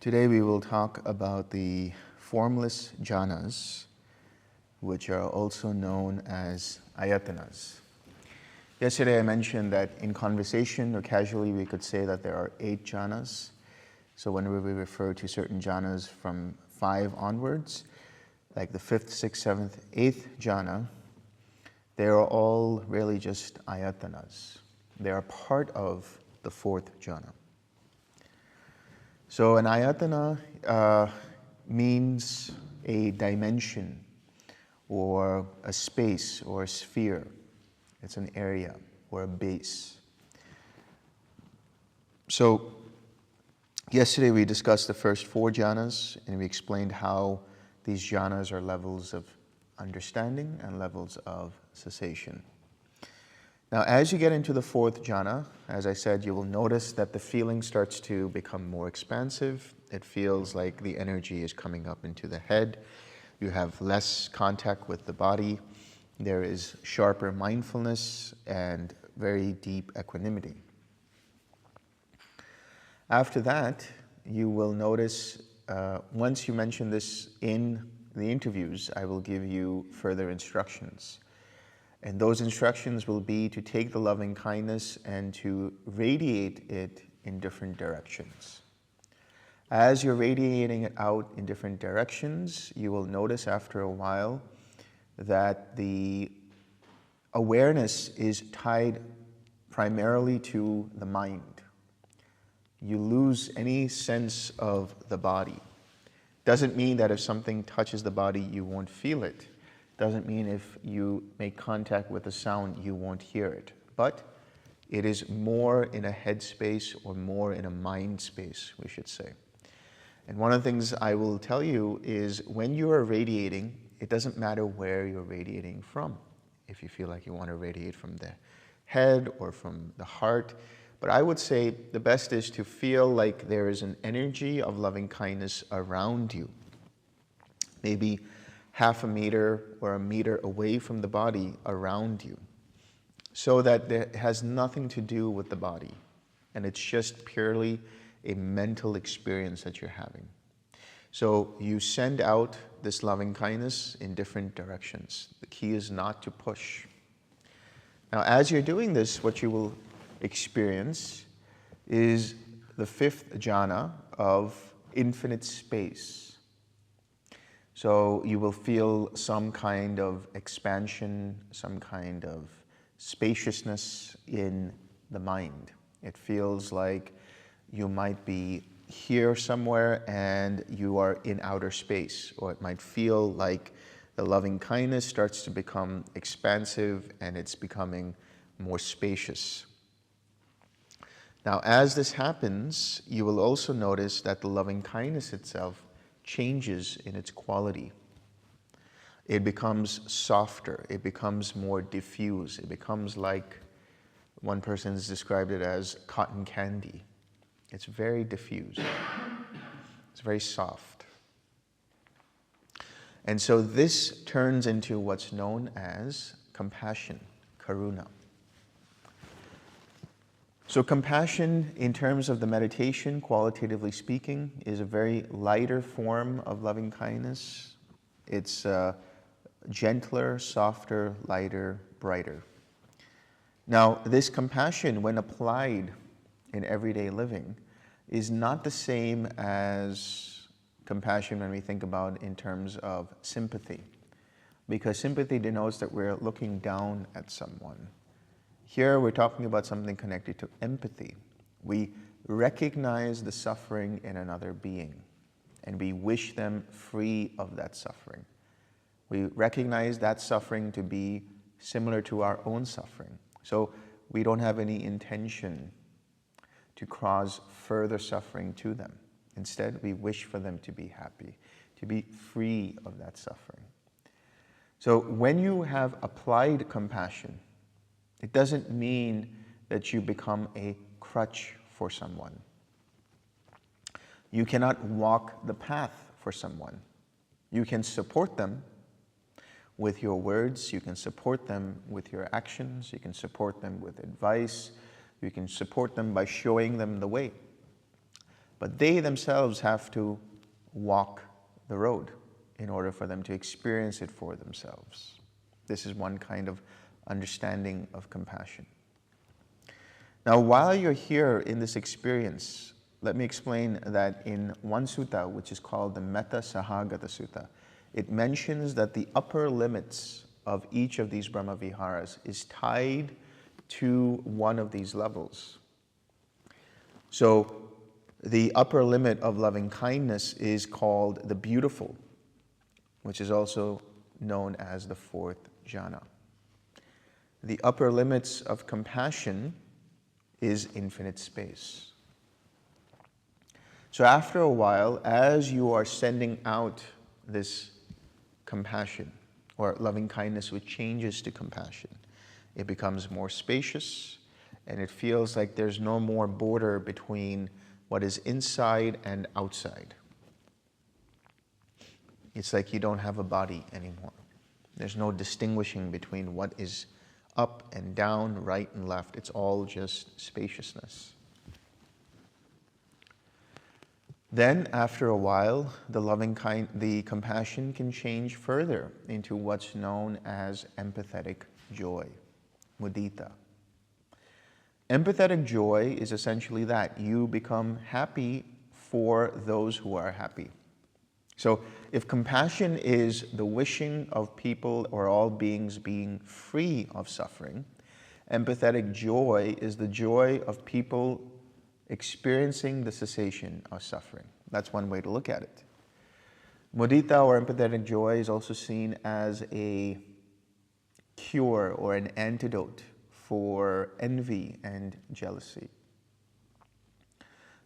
Today we will talk about the formless jhanas, which are also known as ayatanas. Yesterday I mentioned that in conversation or casually we could say that there are 8 jhanas. So whenever we refer to certain jhanas from 5 onwards, like the 5th, 6th, 7th, 8th jhana, they are all really just ayatanas. They are part of the 4th jhana. So an ayatana means a dimension or a space or a sphere. It's an area or a base. So yesterday we discussed the first 4 jhanas and we explained how these jhanas are levels of understanding and levels of cessation. Now, as you get into the 4th jhana, as I said, you will notice that the feeling starts to become more expansive. It feels like the energy is coming up into the head. You have less contact with the body. There is sharper mindfulness and very deep equanimity. After that, you will notice, once you mention this in the interviews, I will give you further instructions. And those instructions will be to take the loving kindness and to radiate it in different directions. As you're radiating it out in different directions, you will notice after a while that the awareness is tied primarily to the mind. You lose any sense of the body. Doesn't mean that if something touches the body, you won't feel it. Doesn't mean if you make contact with a sound, you won't hear it. But it is more in a head space or more in a mind space, we should say. And one of the things I will tell you is when you are radiating, it doesn't matter where you're radiating from. If you feel like you want to radiate from the head or from the heart. But I would say the best is to feel like there is an energy of loving kindness around you. Maybe half a meter or a meter away from the body around you, so that it has nothing to do with the body, and it's just purely a mental experience that you're having. So you send out this loving kindness in different directions. The key is not to push. Now, as you're doing this, what you will experience is the 5th jhana of infinite space. So you will feel some kind of expansion, some kind of spaciousness in the mind. It feels like you might be here somewhere and you are in outer space, or it might feel like the loving kindness starts to become expansive and it's becoming more spacious. Now, as this happens, you will also notice that the loving kindness itself changes in its quality. It becomes softer, it becomes more diffuse, it becomes like, one person has described it as cotton candy. It's very diffuse, it's very soft. And so this turns into what's known as compassion, karuna. So compassion, in terms of the meditation, qualitatively speaking, is a very lighter form of loving kindness. It's gentler, softer, lighter, brighter. Now, this compassion, when applied in everyday living, is not the same as compassion when we think about in terms of sympathy, because sympathy denotes that we're looking down at someone. Here we're talking about something connected to empathy. We recognize the suffering in another being, and we wish them free of that suffering. We recognize that suffering to be similar to our own suffering. So we don't have any intention to cause further suffering to them. Instead, we wish for them to be happy, to be free of that suffering. So when you have applied compassion, it doesn't mean that you become a crutch for someone. You cannot walk the path for someone. You can support them with your words, you can support them with your actions, you can support them with advice, you can support them by showing them the way. But they themselves have to walk the road in order for them to experience it for themselves. This is one kind of understanding of compassion. Now, while you're here in this experience, let me explain that in one sutta, which is called the Metta Sahagata Sutta, it mentions that the upper limits of each of these Brahma Viharas is tied to one of these levels. So the upper limit of loving kindness is called the beautiful, which is also known as the fourth jhana. The upper limits of compassion is infinite space. So after a while, as you are sending out this compassion, or loving kindness which changes to compassion, it becomes more spacious, and it feels like there's no more border between what is inside and outside. It's like you don't have a body anymore. There's no distinguishing between what is up and down, right and left. It's all just spaciousness. Then, after a while, the compassion can change further into what's known as empathetic joy, mudita. Empathetic joy is essentially that. You become happy for those who are happy. So, if compassion is the wishing of people or all beings being free of suffering, empathetic joy is the joy of people experiencing the cessation of suffering. That's one way to look at it. Mudita, or empathetic joy, is also seen as a cure or an antidote for envy and jealousy.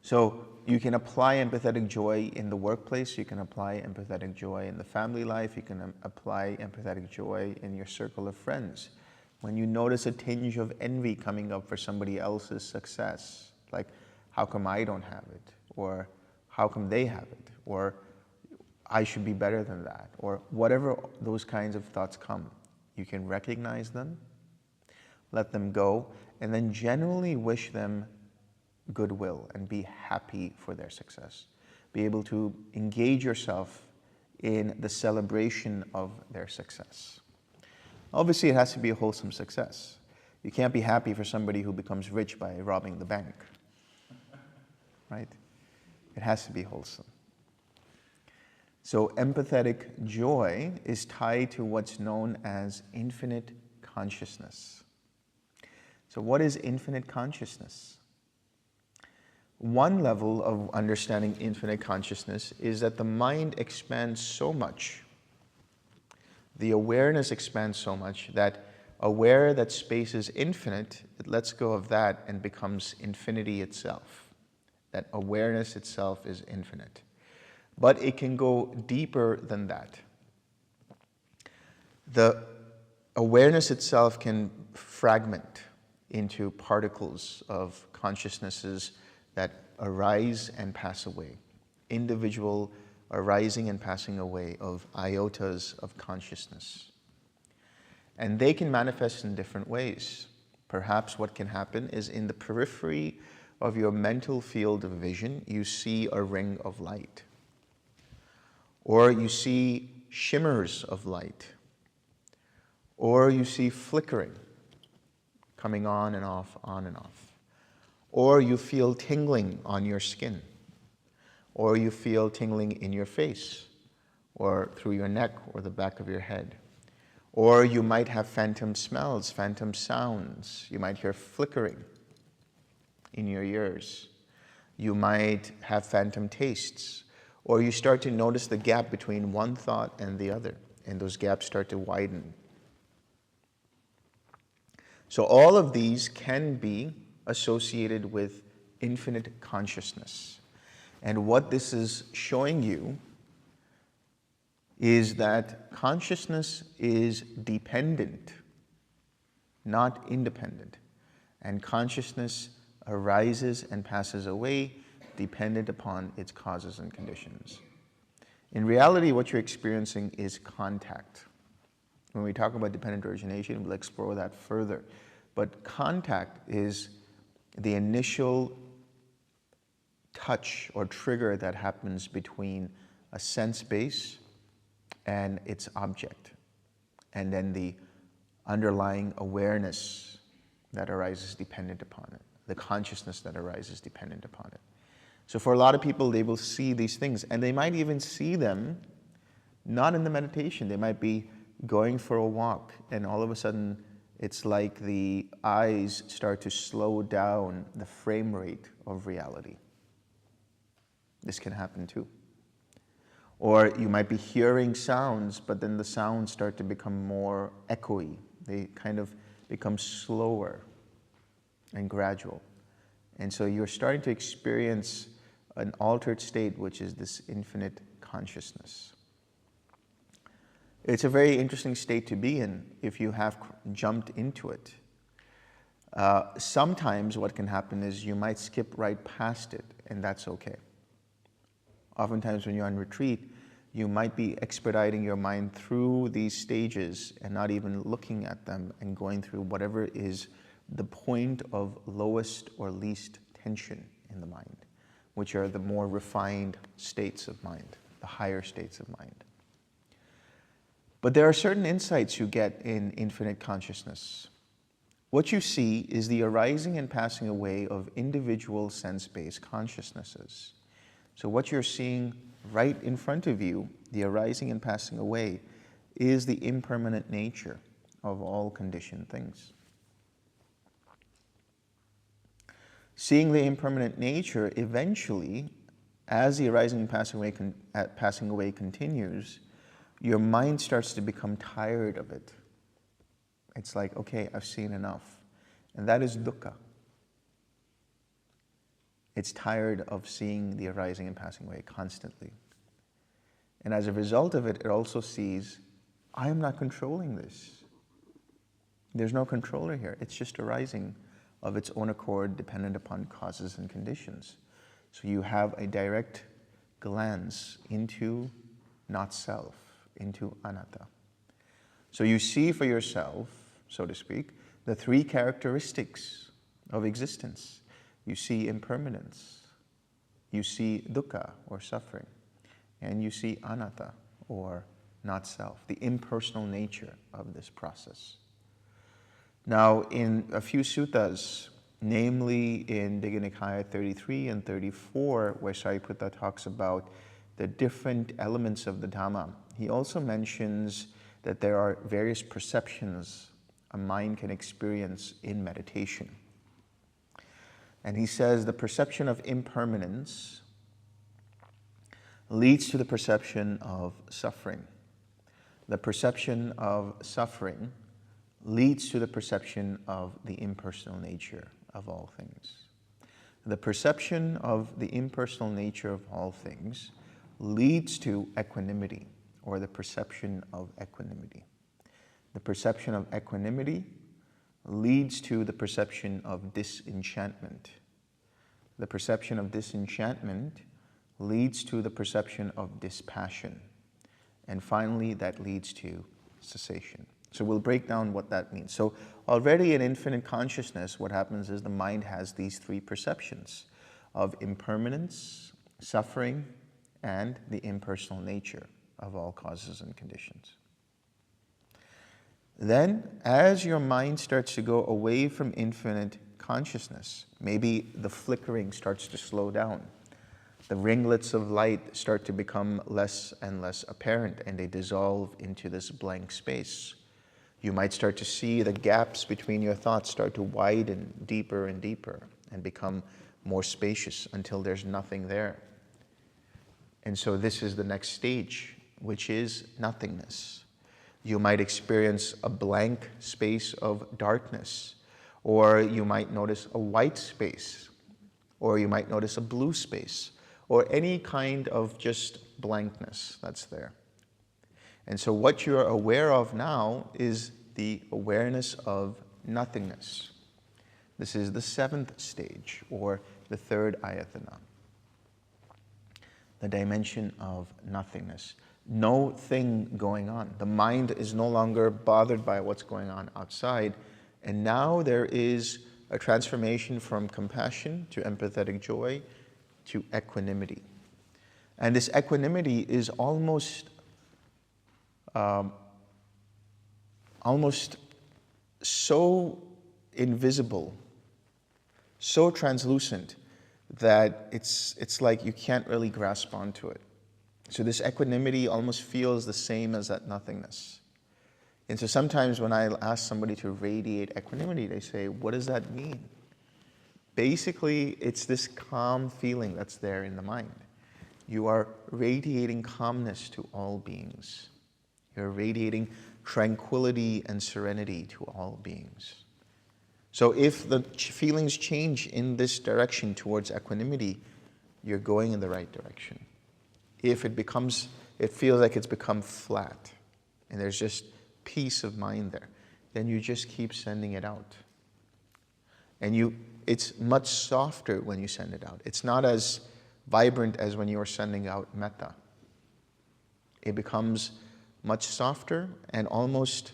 So you can apply empathetic joy in the workplace, you can apply empathetic joy in the family life, you can apply empathetic joy in your circle of friends. When you notice a tinge of envy coming up for somebody else's success, like, how come I don't have it? Or how come they have it? Or I should be better than that? Or whatever those kinds of thoughts come, you can recognize them, let them go, and then genuinely wish them goodwill and be happy for their success. Be able to engage yourself in the celebration of their success. Obviously, it has to be a wholesome success. You can't be happy for somebody who becomes rich by robbing the bank. Right? It has to be wholesome. So empathetic joy is tied to what's known as infinite consciousness. So what is infinite consciousness? One level of understanding infinite consciousness is that the mind expands so much, the awareness expands so much that aware that space is infinite, it lets go of that and becomes infinity itself. That awareness itself is infinite. But it can go deeper than that. The awareness itself can fragment into particles of consciousnesses that arise and pass away. Individual arising and passing away of iotas of consciousness. And they can manifest in different ways. Perhaps what can happen is in the periphery of your mental field of vision, you see a ring of light. Or you see shimmers of light. Or you see flickering, coming on and off, on and off. Or you feel tingling on your skin. Or you feel tingling in your face, or through your neck, or the back of your head. Or you might have phantom smells, phantom sounds. You might hear flickering in your ears. You might have phantom tastes. Or you start to notice the gap between one thought and the other, and those gaps start to widen. So all of these can be associated with infinite consciousness. And what this is showing you is that consciousness is dependent, not independent. And consciousness arises and passes away dependent upon its causes and conditions. In reality, what you're experiencing is contact. When we talk about dependent origination, we'll explore that further. But contact is the initial touch or trigger that happens between a sense base and its object, and then the underlying awareness that arises dependent upon it, the consciousness that arises dependent upon it. So for a lot of people, they will see these things, and they might even see them not in the meditation. They might be going for a walk, and all of a sudden, it's like the eyes start to slow down the frame rate of reality. This can happen too. Or you might be hearing sounds, but then the sounds start to become more echoey. They kind of become slower and gradual. And so you're starting to experience an altered state, which is this infinite consciousness. It's a very interesting state to be in if you have jumped into it. Sometimes what can happen is you might skip right past it, and that's okay. Oftentimes when you're on retreat, you might be expediting your mind through these stages and not even looking at them and going through whatever is the point of lowest or least tension in the mind, which are the more refined states of mind, the higher states of mind. But there are certain insights you get in infinite consciousness. What you see is the arising and passing away of individual sense-based consciousnesses. So what you're seeing right in front of you, the arising and passing away, is the impermanent nature of all conditioned things. Seeing the impermanent nature, eventually, as the arising and passing away continues, your mind starts to become tired of it. It's like, okay, I've seen enough. And that is dukkha. It's tired of seeing the arising and passing away constantly. And as a result of it, it also sees, I am not controlling this. There's no controller here. It's just arising of its own accord, dependent upon causes and conditions. So you have a direct glance into not self, into anatta. So you see for yourself, so to speak, the three characteristics of existence. You see impermanence, you see dukkha, or suffering, and you see anatta, or not self, the impersonal nature of this process. Now, in a few suttas, namely in Digha Nikaya 33 and 34, where Sariputta talks about the different elements of the Dhamma, he also mentions that there are various perceptions a mind can experience in meditation. And he says the perception of impermanence leads to the perception of suffering. The perception of suffering leads to the perception of the impersonal nature of all things. The perception of the impersonal nature of all things leads to equanimity, or the perception of equanimity. The perception of equanimity leads to the perception of disenchantment. The perception of disenchantment leads to the perception of dispassion. And finally, that leads to cessation. So we'll break down what that means. So already in infinite consciousness, what happens is the mind has these three perceptions of impermanence, suffering, and the impersonal nature of all causes and conditions. Then, as your mind starts to go away from infinite consciousness, maybe the flickering starts to slow down. The ringlets of light start to become less and less apparent, and they dissolve into this blank space. You might start to see the gaps between your thoughts start to widen deeper and deeper and become more spacious until there's nothing there. And so this is the next stage, which is nothingness. You might experience a blank space of darkness, or you might notice a white space, or you might notice a blue space, or any kind of just blankness that's there. And so what you're aware of now is the awareness of nothingness. This is the seventh stage, or the third ayatana, the dimension of nothingness. No thing going on. The mind is no longer bothered by what's going on outside, and now there is a transformation from compassion to empathetic joy to equanimity. And this equanimity is almost so invisible, so translucent, that it's like you can't really grasp onto it. So this equanimity almost feels the same as that nothingness. And so sometimes when I ask somebody to radiate equanimity, they say, what does that mean? Basically, it's this calm feeling that's there in the mind. You are radiating calmness to all beings. You're radiating tranquility and serenity to all beings. So if the feelings change in this direction towards equanimity, you're going in the right direction. If it feels like it's become flat, and there's just peace of mind there, then you just keep sending it out. And it's much softer when you send it out. It's not as vibrant as when you are sending out metta. It becomes much softer and almost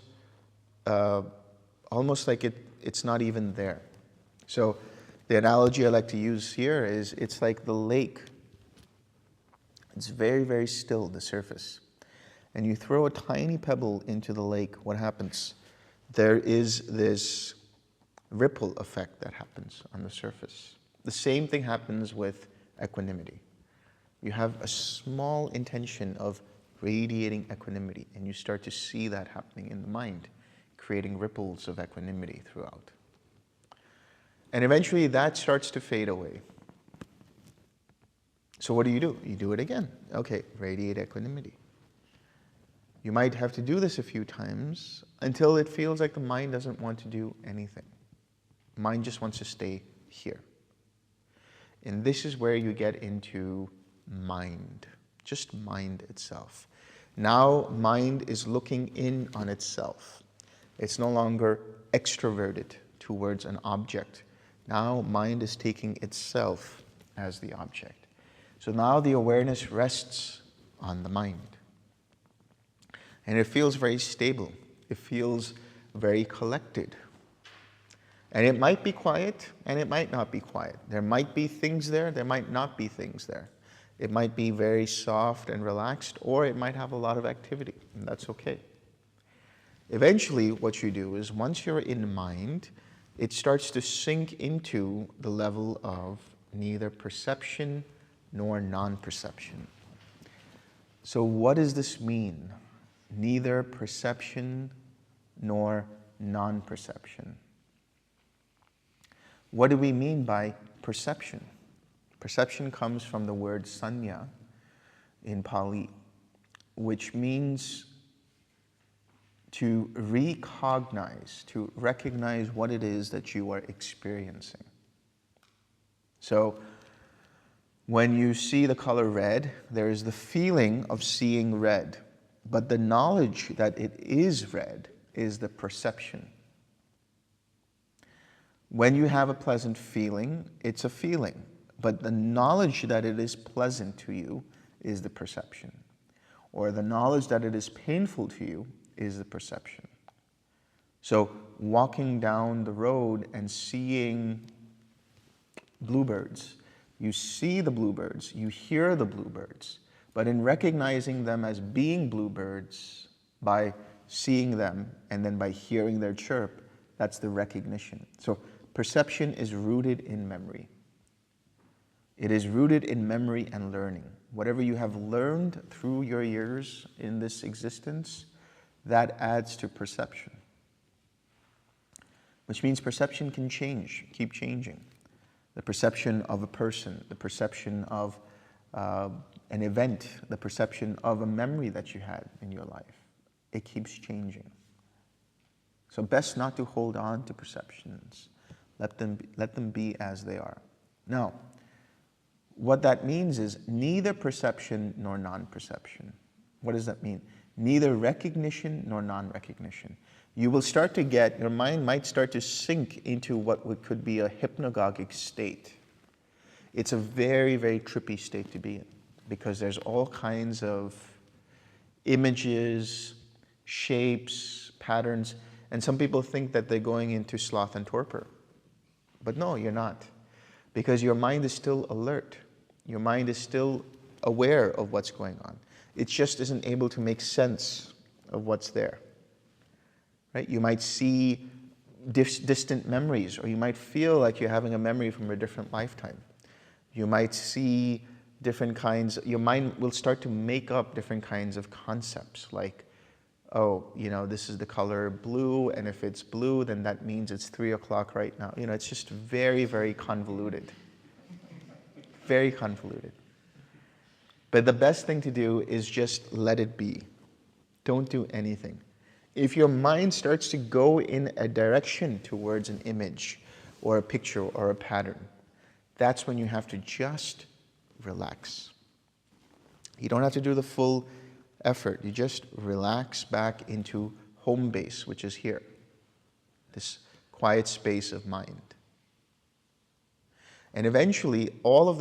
like it's not even there. So the analogy I like to use here is it's like the lake. It's very, very still, the surface. And you throw a tiny pebble into the lake, what happens? There is this ripple effect that happens on the surface. The same thing happens with equanimity. You have a small intention of radiating equanimity, and you start to see that happening in the mind, creating ripples of equanimity throughout. And eventually that starts to fade away. So what do? You do it again. Okay, radiate equanimity. You might have to do this a few times until it feels like the mind doesn't want to do anything. Mind just wants to stay here. And this is where you get into mind, just mind itself. Now mind is looking in on itself. It's no longer extroverted towards an object. Now mind is taking itself as the object. So now the awareness rests on the mind. And it feels very stable. It feels very collected. And it might be quiet, and it might not be quiet. There might be things there might not be things there. It might be very soft and relaxed, or it might have a lot of activity, and that's okay. Eventually, what you do is once you're in mind, it starts to sink into the level of neither perception nor non-perception. So what does this mean? Neither perception nor non-perception. What do we mean by perception? Perception comes from the word sanya in Pali, which means to recognize, to recognize what it is that you are experiencing. So when you see the color red, there is the feeling of seeing red, but the knowledge that it is red is the perception. When you have a pleasant feeling, it's a feeling, but the knowledge that it is pleasant to you is the perception. Or the knowledge that it is painful to you is the perception. So walking down the road and seeing bluebirds, you see the bluebirds, you hear the bluebirds, but in recognizing them as being bluebirds, by seeing them and then by hearing their chirp, that's the recognition. So perception is rooted in memory. It is rooted in memory and learning. Whatever you have learned through your years in this existence, that adds to perception. Which means perception can change, keep changing. The perception of a person, the perception of an event, the perception of a memory that you had in your life. It keeps changing. So best not to hold on to perceptions. Let them be as they are. Now, what that means is neither perception nor non-perception. What does that mean? Neither recognition nor non-recognition. You will start to get, your mind might start to sink into what could be a hypnagogic state. It's a very, very trippy state to be in because there's all kinds of images, shapes, patterns, and some people think that they're going into sloth and torpor. But no, you're not, because your mind is still alert. Your mind is still aware of what's going on. It just isn't able to make sense of what's there. Right? You might see distant memories, or you might feel like you're having a memory from a different lifetime. You might see different kinds, your mind will start to make up different kinds of concepts, like, oh, this is the color blue, and if it's blue, then that means it's 3 o'clock right now. It's just very, very convoluted. Very convoluted. But the best thing to do is just let it be. Don't do anything. If your mind starts to go in a direction towards an image or a picture or a pattern, that's when you have to just relax. You don't have to do the full effort. You just relax back into home base, which is here, this quiet space of mind. And eventually, all of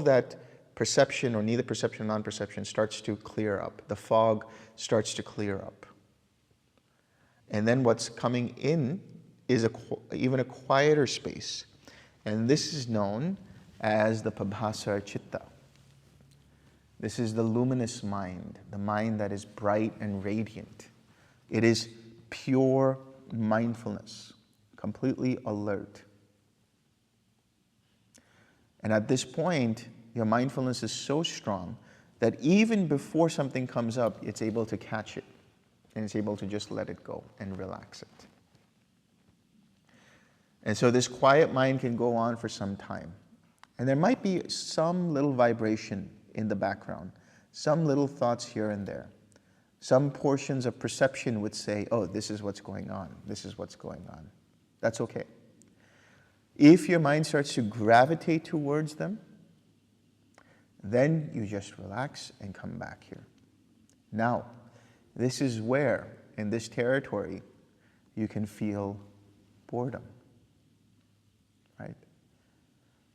that perception, or neither perception or non-perception, starts to clear up. The fog starts to clear up. And then what's coming in is even a quieter space. And this is known as the pabhasara chitta. This is the luminous mind, the mind that is bright and radiant. It is pure mindfulness, completely alert. And at this point, your mindfulness is so strong that even before something comes up, it's able to catch it. And it's able to just let it go and relax it. And so this quiet mind can go on for some time. And there might be some little vibration in the background, some little thoughts here and there. Some portions of perception would say, oh, this is what's going on. This is what's going on. That's okay. If your mind starts to gravitate towards them, then you just relax and come back here. Now, this is where, in this territory, you can feel boredom. Right?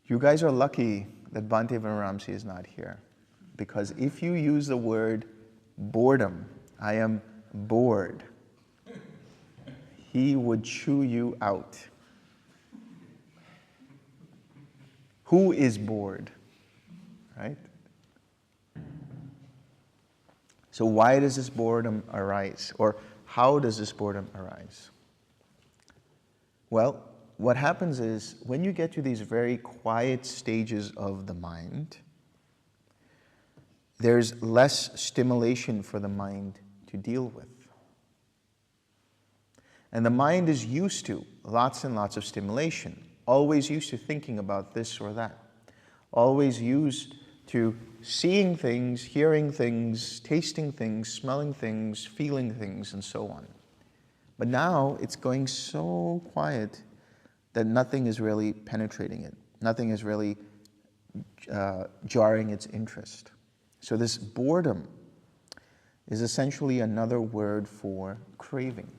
You guys are lucky that Bhante Vinaramsi is not here. Because if you use the word boredom, I am bored, he would chew you out. Who is bored? Right? So why does this boredom arise? Or how does this boredom arise? Well, what happens is when you get to these very quiet stages of the mind, there's less stimulation for the mind to deal with. And the mind is used to lots and lots of stimulation, always used to thinking about this or that, always used to seeing things, hearing things, tasting things, smelling things, feeling things, and so on. But now it's going so quiet that nothing is really penetrating it. Nothing is really jarring its interest. So this boredom is essentially another word for craving.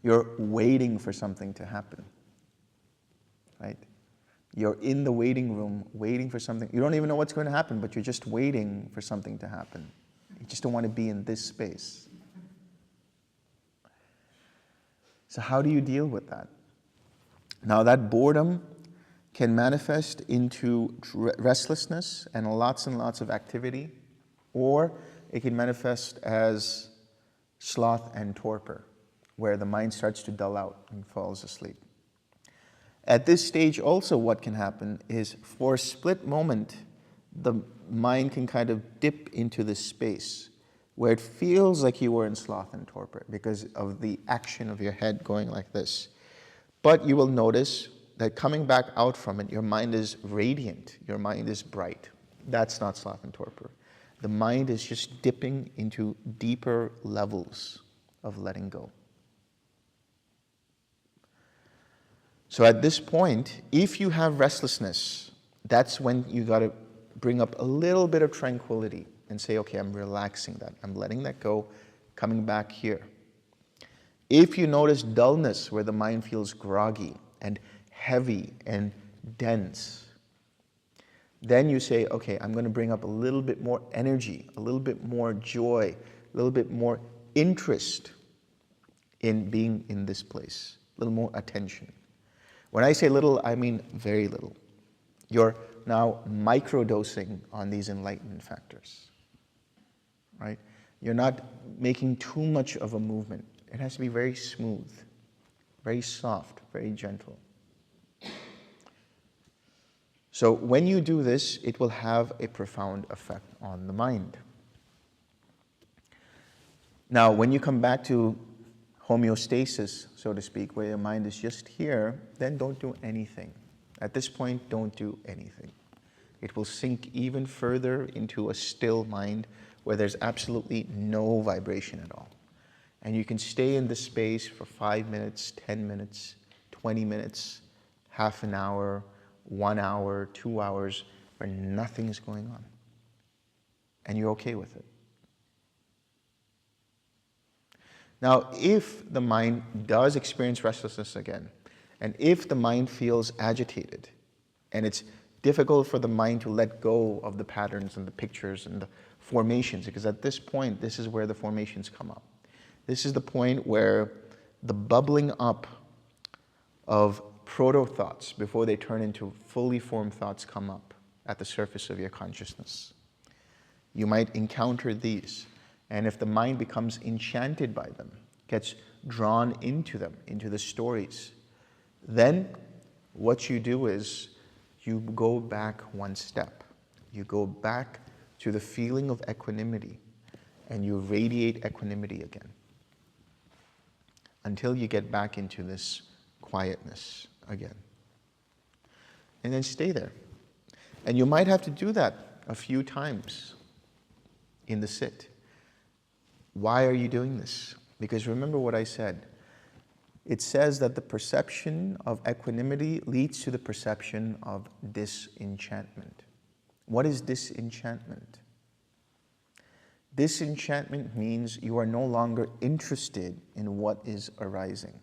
You're waiting for something to happen, right? You're in the waiting room, waiting for something. You don't even know what's going to happen, but you're just waiting for something to happen. You just don't want to be in this space. So how do you deal with that? Now that boredom can manifest into restlessness and lots of activity, or it can manifest as sloth and torpor, where the mind starts to dull out and falls asleep. At this stage also what can happen is, for a split moment, the mind can kind of dip into this space where it feels like you were in sloth and torpor because of the action of your head going like this. But you will notice that coming back out from it, your mind is radiant, your mind is bright. That's not sloth and torpor. The mind is just dipping into deeper levels of letting go. So at this point, if you have restlessness, that's when you got to bring up a little bit of tranquility and say, okay, I'm relaxing that. I'm letting that go, coming back here. If you notice dullness, where the mind feels groggy and heavy and dense, then you say, okay, I'm going to bring up a little bit more energy, a little bit more joy, a little bit more interest in being in this place, a little more attention. When I say little, I mean very little. You're now microdosing on these enlightenment factors, right? You're not making too much of a movement. It has to be very smooth, very soft, very gentle. So when you do this, it will have a profound effect on the mind. Now, when you come back to homeostasis, so to speak, where your mind is just here, then don't do anything. At this point, don't do anything. It will sink even further into a still mind where there's absolutely no vibration at all. And you can stay in this space for 5 minutes, 10 minutes, 20 minutes, half an hour, 1 hour, 2 hours, where nothing is going on. And you're okay with it. Now, if the mind does experience restlessness again, and if the mind feels agitated, and it's difficult for the mind to let go of the patterns and the pictures and the formations, because at this point, this is where the formations come up. This is the point where the bubbling up of proto-thoughts before they turn into fully formed thoughts come up at the surface of your consciousness. You might encounter these. And if the mind becomes enchanted by them, gets drawn into them, into the stories, then what you do is you go back one step. You go back to the feeling of equanimity, and you radiate equanimity again until you get back into this quietness again. And then stay there. And you might have to do that a few times in the sit. Why are you doing this? Because remember what I said. It says that the perception of equanimity leads to the perception of disenchantment. What is disenchantment? Disenchantment means you are no longer interested in what is arising.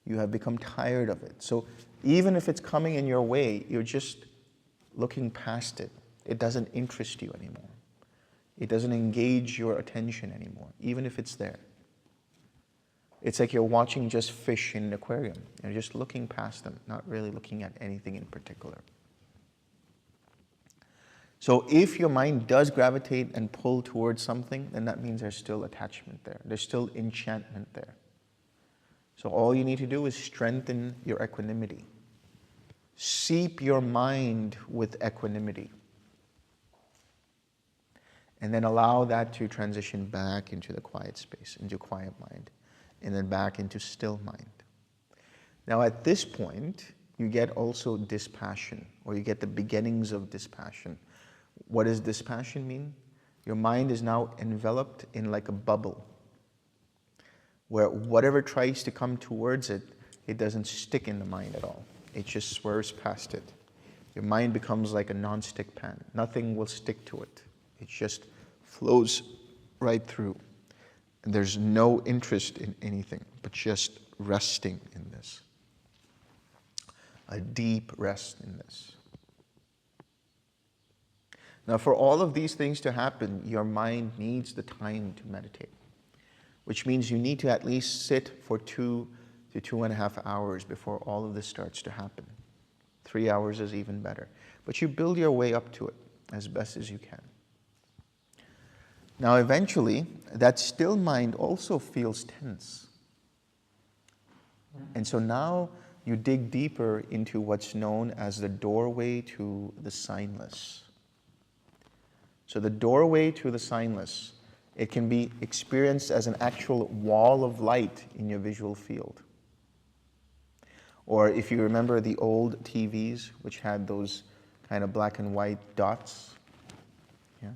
You have become tired of it. So even if it's coming in your way, you're just looking past it. It doesn't interest you anymore. It doesn't engage your attention anymore, even if it's there. It's like you're watching just fish in an aquarium. You're just looking past them, not really looking at anything in particular. So if your mind does gravitate and pull towards something, then that means there's still attachment there. There's still enchantment there. So all you need to do is strengthen your equanimity. Seep your mind with equanimity. And then allow that to transition back into the quiet space, into quiet mind, and then back into still mind. Now at this point, you get also dispassion, or you get the beginnings of dispassion. What does dispassion mean? Your mind is now enveloped in like a bubble, where whatever tries to come towards it, it doesn't stick in the mind at all. It just swerves past it. Your mind becomes like a non-stick pan. Nothing will stick to it. It just flows right through. And there's no interest in anything, but just resting in this. A deep rest in this. Now, for all of these things to happen, your mind needs the time to meditate, which means you need to at least sit for 2 to 2.5 hours before all of this starts to happen. 3 hours is even better. But you build your way up to it as best as you can. Now, eventually, that still mind also feels tense. And so now you dig deeper into what's known as the doorway to the signless. So the doorway to the signless, it can be experienced as an actual wall of light in your visual field. Or if you remember the old TVs, which had those kind of black and white dots, yeah,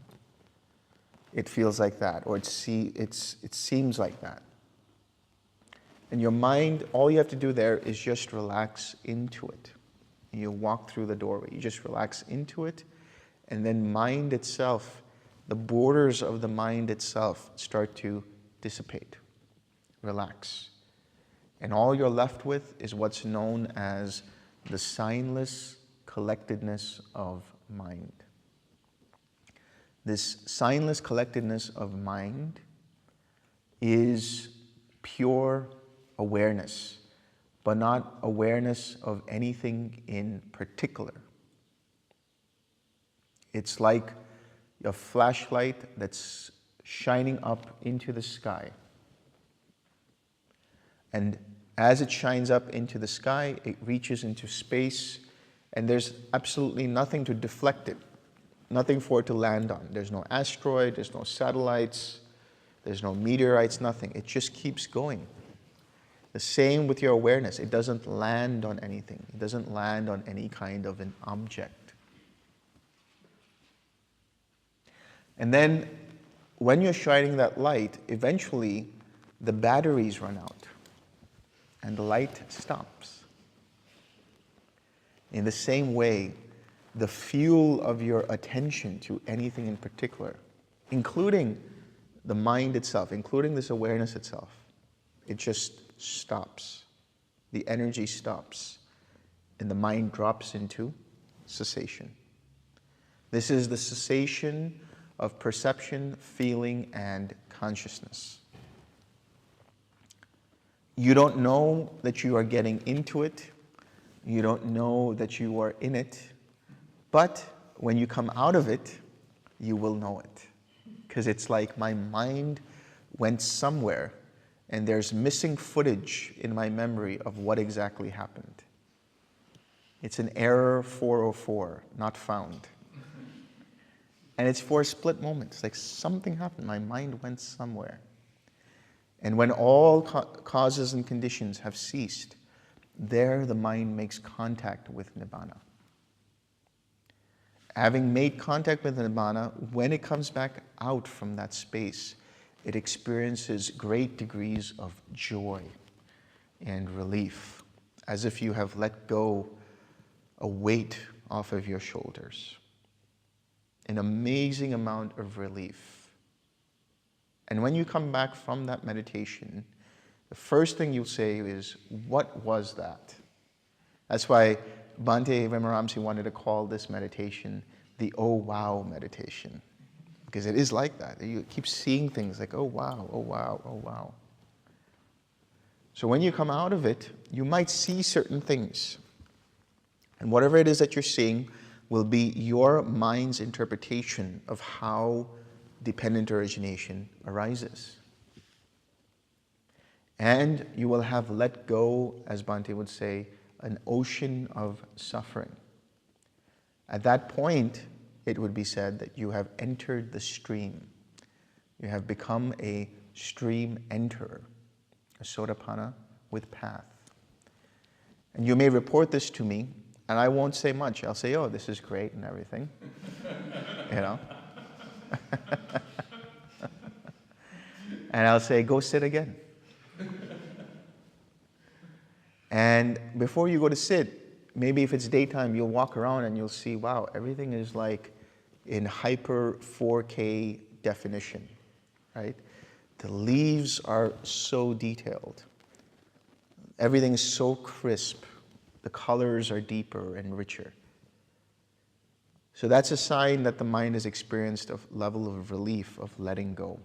it feels like that, or it seems like that. And your mind, all you have to do there is just relax into it. And you walk through the doorway. You just relax into it, and then mind itself, the borders of the mind itself start to dissipate, relax. And all you're left with is what's known as the signless collectedness of mind. This signless collectedness of mind is pure awareness, but not awareness of anything in particular. It's like a flashlight that's shining up into the sky. And as it shines up into the sky, it reaches into space, and there's absolutely nothing to deflect it, nothing for it to land on. There's no asteroid, there's no satellites, there's no meteorites, nothing. It just keeps going. The same with your awareness. It doesn't land on anything. It doesn't land on any kind of an object. And then when you're shining that light, eventually the batteries run out and the light stops. In the same way, the fuel of your attention to anything in particular, including the mind itself, including this awareness itself, it just stops. The energy stops, and the mind drops into cessation. This is the cessation of perception, feeling, and consciousness. You don't know that you are getting into it. You don't know that you are in it. But when you come out of it, you will know it. Because it's like my mind went somewhere and there's missing footage in my memory of what exactly happened. It's an error 404, not found. And it's for a split moment. It's like something happened. My mind went somewhere. And when all causes and conditions have ceased, there the mind makes contact with Nibbana. Having made contact with Nibbana, when it comes back out from that space, it experiences great degrees of joy and relief, as if you have let go a weight off of your shoulders. An amazing amount of relief. And when you come back from that meditation, the first thing you'll say is, what was that? That's why Bhante Vimarahamsi wanted to call this meditation the oh wow meditation. Because it is like that. You keep seeing things like, oh wow, oh wow, oh wow. So when you come out of it, you might see certain things. And whatever it is that you're seeing will be your mind's interpretation of how dependent origination arises. And you will have let go, as Bhante would say, an ocean of suffering. At that point, it would be said that you have entered the stream. You have become a stream enterer, a sotapanna with path. And you may report this to me, and I won't say much. I'll say, oh, this is great and everything. You know? And I'll say, go sit again. And before you go to sit, maybe if it's daytime, you'll walk around and you'll see, wow, everything is like in hyper 4K definition, right? The leaves are so detailed. Everything's so crisp. The colors are deeper and richer. So that's a sign that the mind has experienced a level of relief, of letting go.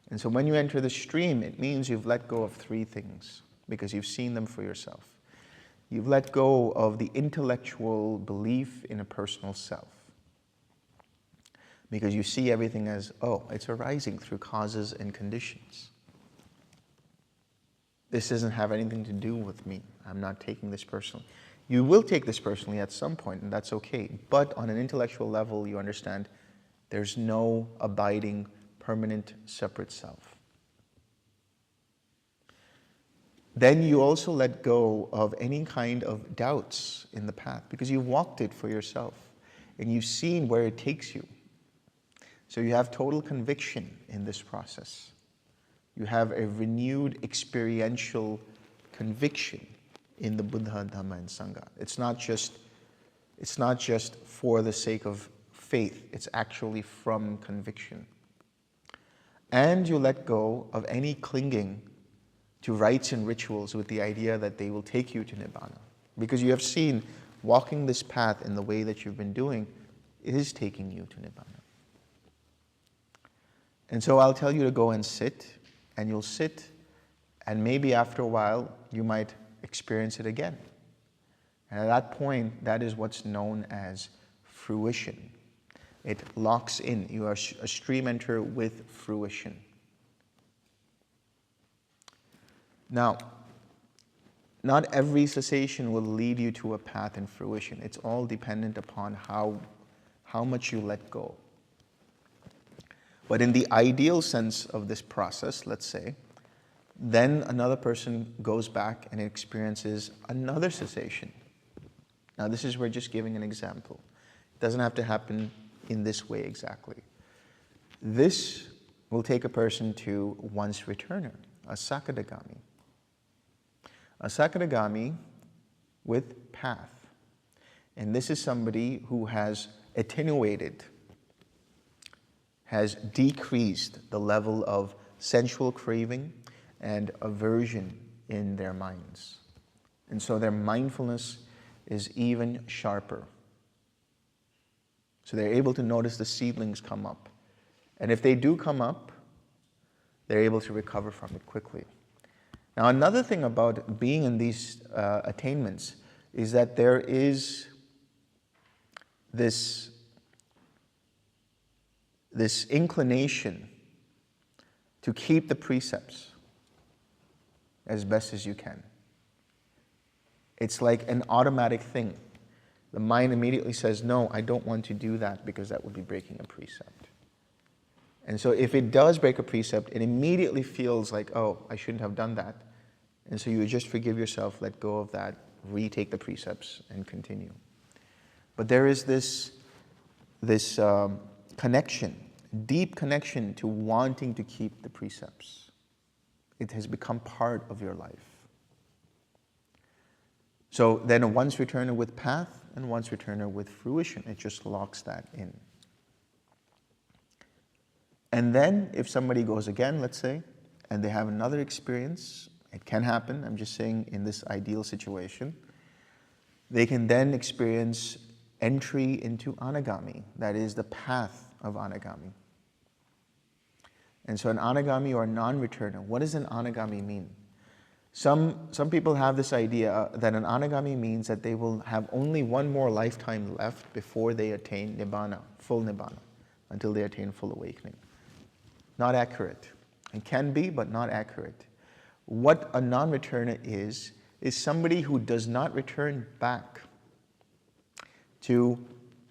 And so when you enter the stream, it means you've let go of three things, because you've seen them for yourself. You've let go of the intellectual belief in a personal self, because you see everything as, oh, it's arising through causes and conditions. This doesn't have anything to do with me. I'm not taking this personally. You will take this personally at some point, and that's okay. But on an intellectual level, you understand there's no abiding, permanent, separate self. Then you also let go of any kind of doubts in the path, because you've walked it for yourself and you've seen where it takes you. So you have total conviction in this process. You have a renewed experiential conviction in the Buddha, Dhamma, and Sangha. It's not just for the sake of faith. It's actually from conviction. And you let go of any clinging to rites and rituals with the idea that they will take you to Nibbana. Because you have seen walking this path in the way that you've been doing is taking you to Nibbana. And so I'll tell you to go and sit, and you'll sit, and maybe after a while you might experience it again. And at that point, that is what's known as fruition. It locks in. You are a stream enter with fruition. Now, not every cessation will lead you to a path in fruition. It's all dependent upon how much you let go. But in the ideal sense of this process, let's say, then another person goes back and experiences another cessation. Now, this is, we're just giving an example. It doesn't have to happen in this way exactly. This will take a person to once returner, a Sakadagami. A Sakadagami with path. And this is somebody who has attenuated, has decreased the level of sensual craving and aversion in their minds. And so their mindfulness is even sharper. So they're able to notice the seedlings come up. And if they do come up, they're able to recover from it quickly. Now, another thing about being in these attainments is that there is this inclination to keep the precepts as best as you can. It's like an automatic thing. The mind immediately says, no, I don't want to do that because that would be breaking a precept. And so if it does break a precept, it immediately feels like, oh, I shouldn't have done that. And so you just forgive yourself, let go of that, retake the precepts, and continue. But there is this connection, deep connection to wanting to keep the precepts. It has become part of your life. So then a once returner with path and once returner with fruition, it just locks that in. And then if somebody goes again, let's say, and they have another experience, it can happen, I'm just saying in this ideal situation, they can then experience entry into anagami, that is the path of anagami. And so an anagami or a non-returner, what does an anagami mean? Some people have this idea that an anagami means that they will have only one more lifetime left before they attain nibbana, full nibbana, until they attain full awakening. Not accurate. It can be, but not accurate. What a non-returner is somebody who does not return back to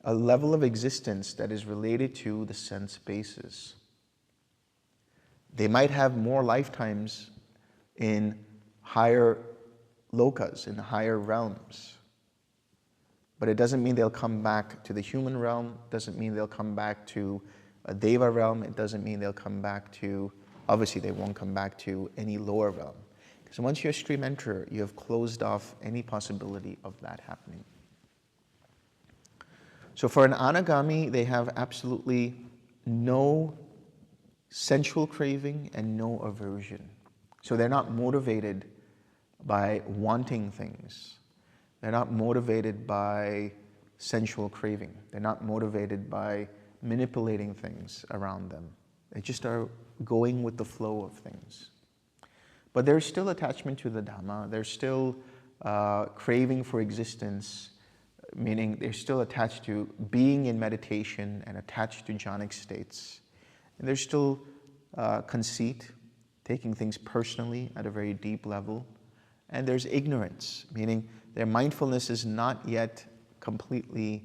a level of existence that is related to the sense bases. They might have more lifetimes in higher lokas, in higher realms. But it doesn't mean they'll come back to the human realm, doesn't mean they'll come back to a deva realm, it doesn't mean they'll come back to, obviously they won't come back to any lower realm. Because once you're a stream enterer, you have closed off any possibility of that happening. So for an anagami, they have absolutely no sensual craving and no aversion. So they're not motivated by wanting things. They're not motivated by sensual craving. They're not motivated by manipulating things around them. They just are going with the flow of things. But there's still attachment to the Dhamma. There's still craving for existence, meaning they're still attached to being in meditation and attached to jhanic states. And there's still conceit, taking things personally at a very deep level. And there's ignorance, meaning their mindfulness is not yet completely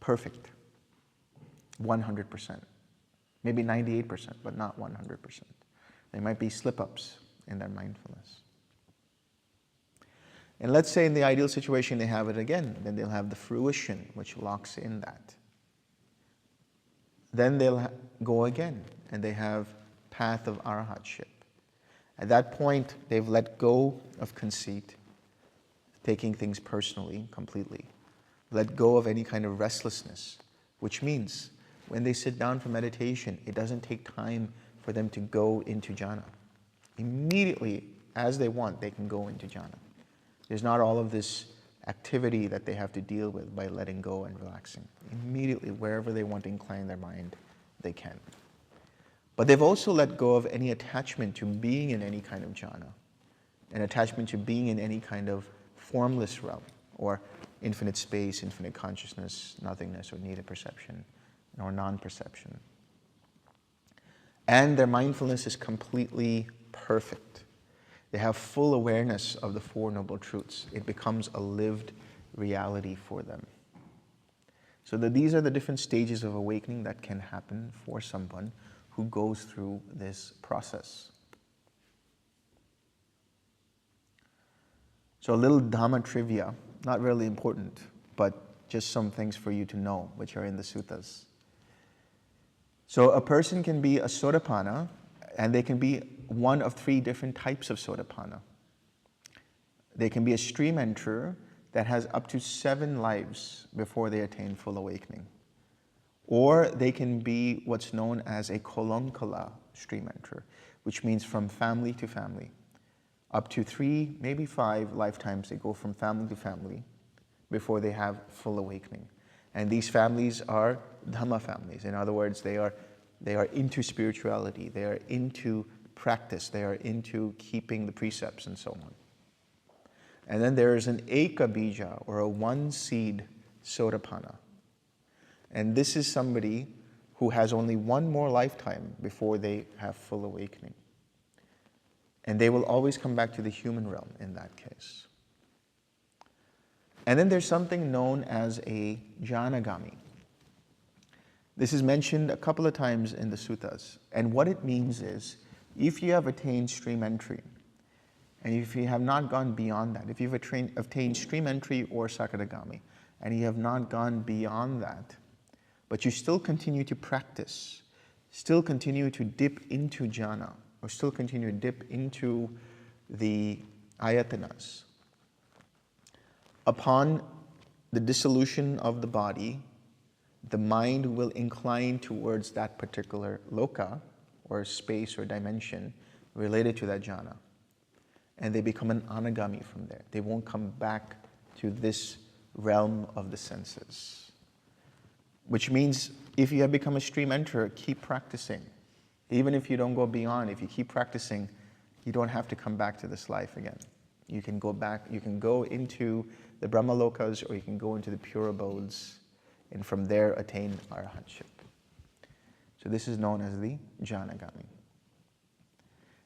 perfect, 100%. Maybe 98%, but not 100%. There might be slip-ups in their mindfulness. And let's say in the ideal situation they have it again, then they'll have the fruition, which locks in that. Then they'll go again, and they have path of arahatship. At that point, they've let go of conceit, taking things personally, completely. Let go of any kind of restlessness, which means when they sit down for meditation, it doesn't take time for them to go into jhana. Immediately, as they want, they can go into jhana. There's not all of this activity that they have to deal with by letting go and relaxing. Immediately, wherever they want to incline their mind, they can. But they've also let go of any attachment to being in any kind of jhana, an attachment to being in any kind of formless realm, or infinite space, infinite consciousness, nothingness, or neither perception, nor non-perception. And their mindfulness is completely perfect. They have full awareness of the Four Noble Truths. It becomes a lived reality for them. So these are the different stages of awakening that can happen for someone who goes through this process. So a little Dhamma trivia, not really important, but just some things for you to know, which are in the suttas. So a person can be a Sotapanna, and they can be one of 3 different types of Sotapanna. They can be a stream enterer that has up to 7 lives before they attain full awakening. Or they can be what's known as a Kolonkala stream enterer, which means from family to family. Up to 3, maybe 5 lifetimes they go from family to family before they have full awakening. And these families are Dhamma families. In other words, they are into spirituality, they are into practice, they are into keeping the precepts and so on. And then there is an Eka Bija, or a one seed Sotapanna. And this is somebody who has only one more lifetime before they have full awakening. And they will always come back to the human realm in that case. And then there's something known as a Jhānagami. This is mentioned a couple of times in the suttas. And what it means is, if you have attained stream entry, and if you have not gone beyond that, if you've attained stream entry or Sakadagami, and you have not gone beyond that, but you still continue to practice, still continue to dip into jhana, or still continue to dip into the ayatanas, upon the dissolution of the body, the mind will incline towards that particular loka, or space or dimension related to that jhana. And they become an anagami from there. They won't come back to this realm of the senses. Which means if you have become a stream enterer, keep practicing. Even if you don't go beyond, if you keep practicing, you don't have to come back to this life again. You can go back, you can go into the Brahmalokas, or you can go into the pure abodes, and from there attain arahantship. So this is known as the Jhānagami.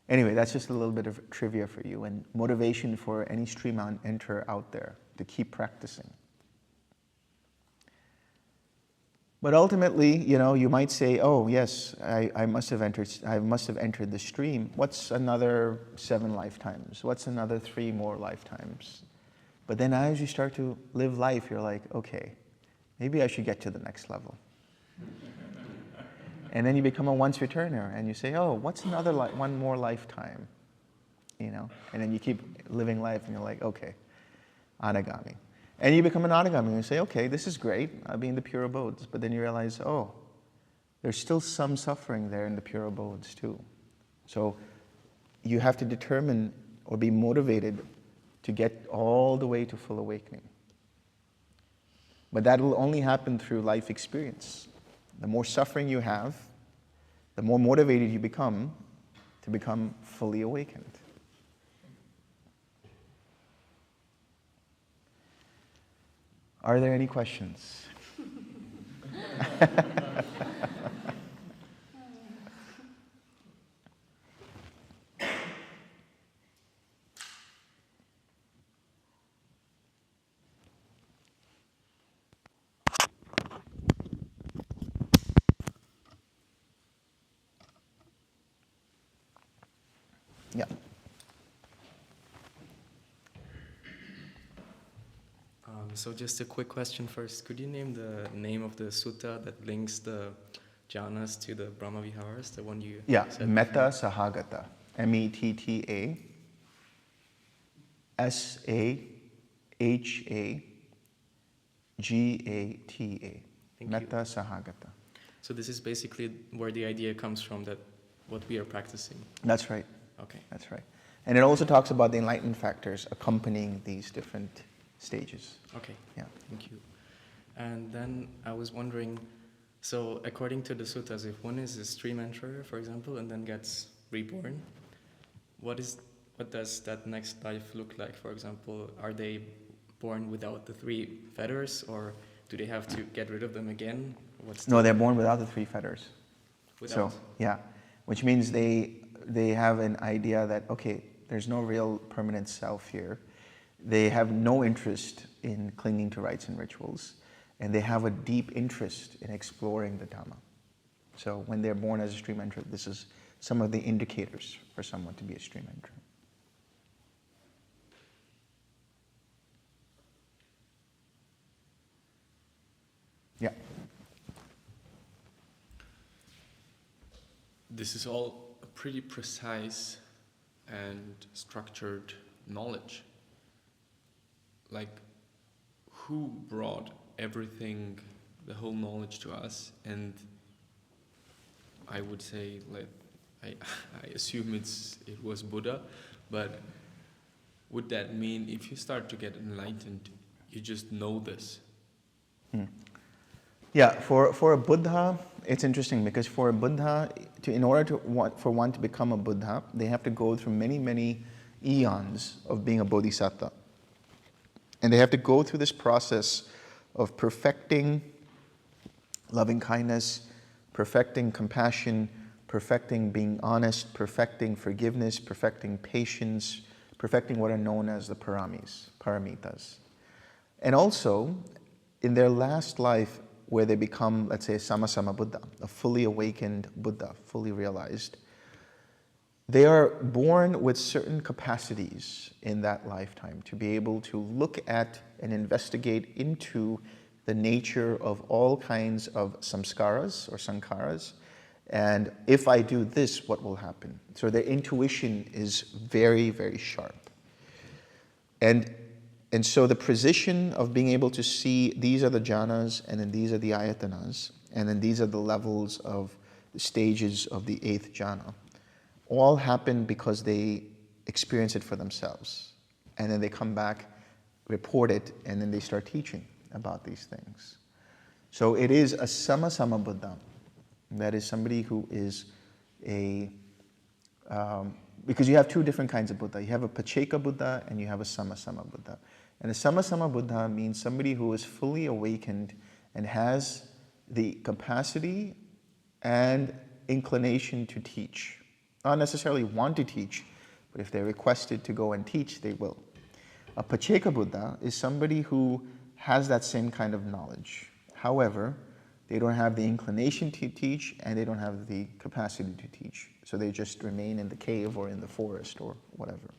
Anyway, that's just a little bit of trivia for you, and motivation for any stream enterer out there to keep practicing. But ultimately, you might say, oh yes, I must have entered the stream. What's another 7 lifetimes? What's another 3 more lifetimes? But then as you start to live life, you're like, okay, maybe I should get to the next level. And then you become a once returner, and you say, oh, what's another one more lifetime? And then you keep living life, and you're like, okay, anagami. And you become an anagami, and you say, okay, this is great, I'll be in the pure abodes. But then you realize, oh, there's still some suffering there in the pure abodes too. So you have to determine or be motivated to get all the way to full awakening. But that will only happen through life experience. The more suffering you have, the more motivated you become to become fully awakened. Are there any questions? Yeah. So just a quick question first. Could you name the name of the sutta that links the jhanas to the Brahma Viharas, the one you said? Metta Sahagata. METTA SAHAGATA. Metta Sahagata. So this is basically where the idea comes from, that what we are practicing. That's right. Okay. That's right. And it also talks about the enlightenment factors accompanying these different stages. Okay. Yeah. Thank you. And then I was wondering, so according to the suttas, if one is a stream enterer, for example, and then gets reborn, what does that next life look like? For example, are they born without the 3 feathers, or do they have to get rid of them again? No, they're born without the 3 feathers. Without? So, yeah, which means they have an idea that, okay, there's no real permanent self here. They have no interest in clinging to rites and rituals, and they have a deep interest in exploring the Dhamma. So when they're born as a stream entrant, this is some of the indicators for someone to be a stream entrant. Yeah. This is all a pretty precise and structured knowledge. Like, who brought everything, the whole knowledge to us? And I would say, like, I assume it was Buddha, but would that mean if you start to get enlightened, you just know this? Yeah, for a Buddha, it's interesting because for a Buddha, for one to become a Buddha, they have to go through many, many eons of being a bodhisattva. And they have to go through this process of perfecting loving kindness, perfecting compassion, perfecting being honest, perfecting forgiveness, perfecting patience, perfecting what are known as the paramitas. And also, in their last life, where they become, let's say, a Sammasama Buddha, a fully awakened Buddha, fully realized, they are born with certain capacities in that lifetime to be able to look at and investigate into the nature of all kinds of samskaras or sankharas, and if I do this, what will happen? So their intuition is very, very sharp. And so the position of being able to see these are the jhanas, and then these are the ayatanas, and then these are the levels of the stages of the 8th jhana, all happen because they experience it for themselves. And then they come back, report it, and then they start teaching about these things. So it is a Sammasama Buddha. That is somebody who is because you have 2 different kinds of Buddha. You have a Pacceka Buddha and you have a Sammasama Buddha. And a Sammasama Buddha means somebody who is fully awakened and has the capacity and inclination to teach. Not necessarily want to teach, but if they're requested to go and teach, they will. A Pacceka Buddha is somebody who has that same kind of knowledge. However, they don't have the inclination to teach and they don't have the capacity to teach. So they just remain in the cave or in the forest or whatever.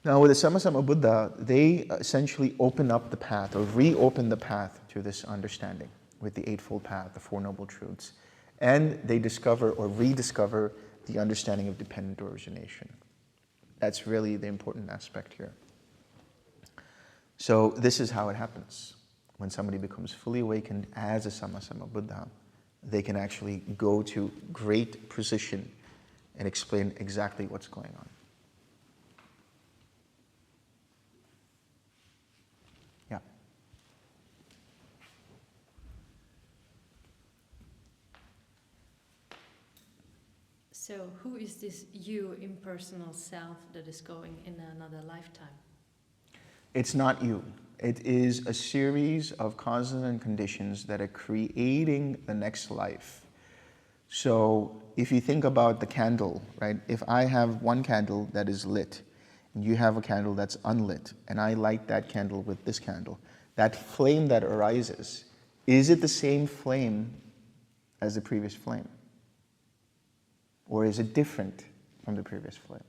Now with the Sammasama Buddha, they essentially open up the path or reopen the path to this understanding with the Eightfold Path, the Four Noble Truths. And they discover or rediscover the understanding of dependent origination. That's really the important aspect here. So this is how it happens. When somebody becomes fully awakened as a Sammasama Buddha, they can actually go to great precision and explain exactly what's going on. Yeah. So who is this you, impersonal self, that is going in another lifetime? It's not you. It is a series of causes and conditions that are creating the next life. So if you think about the candle, right? If I have one candle that is lit, and you have a candle that's unlit, and I light that candle with this candle, that flame that arises, is it the same flame as the previous flame? Or is it different from the previous flame?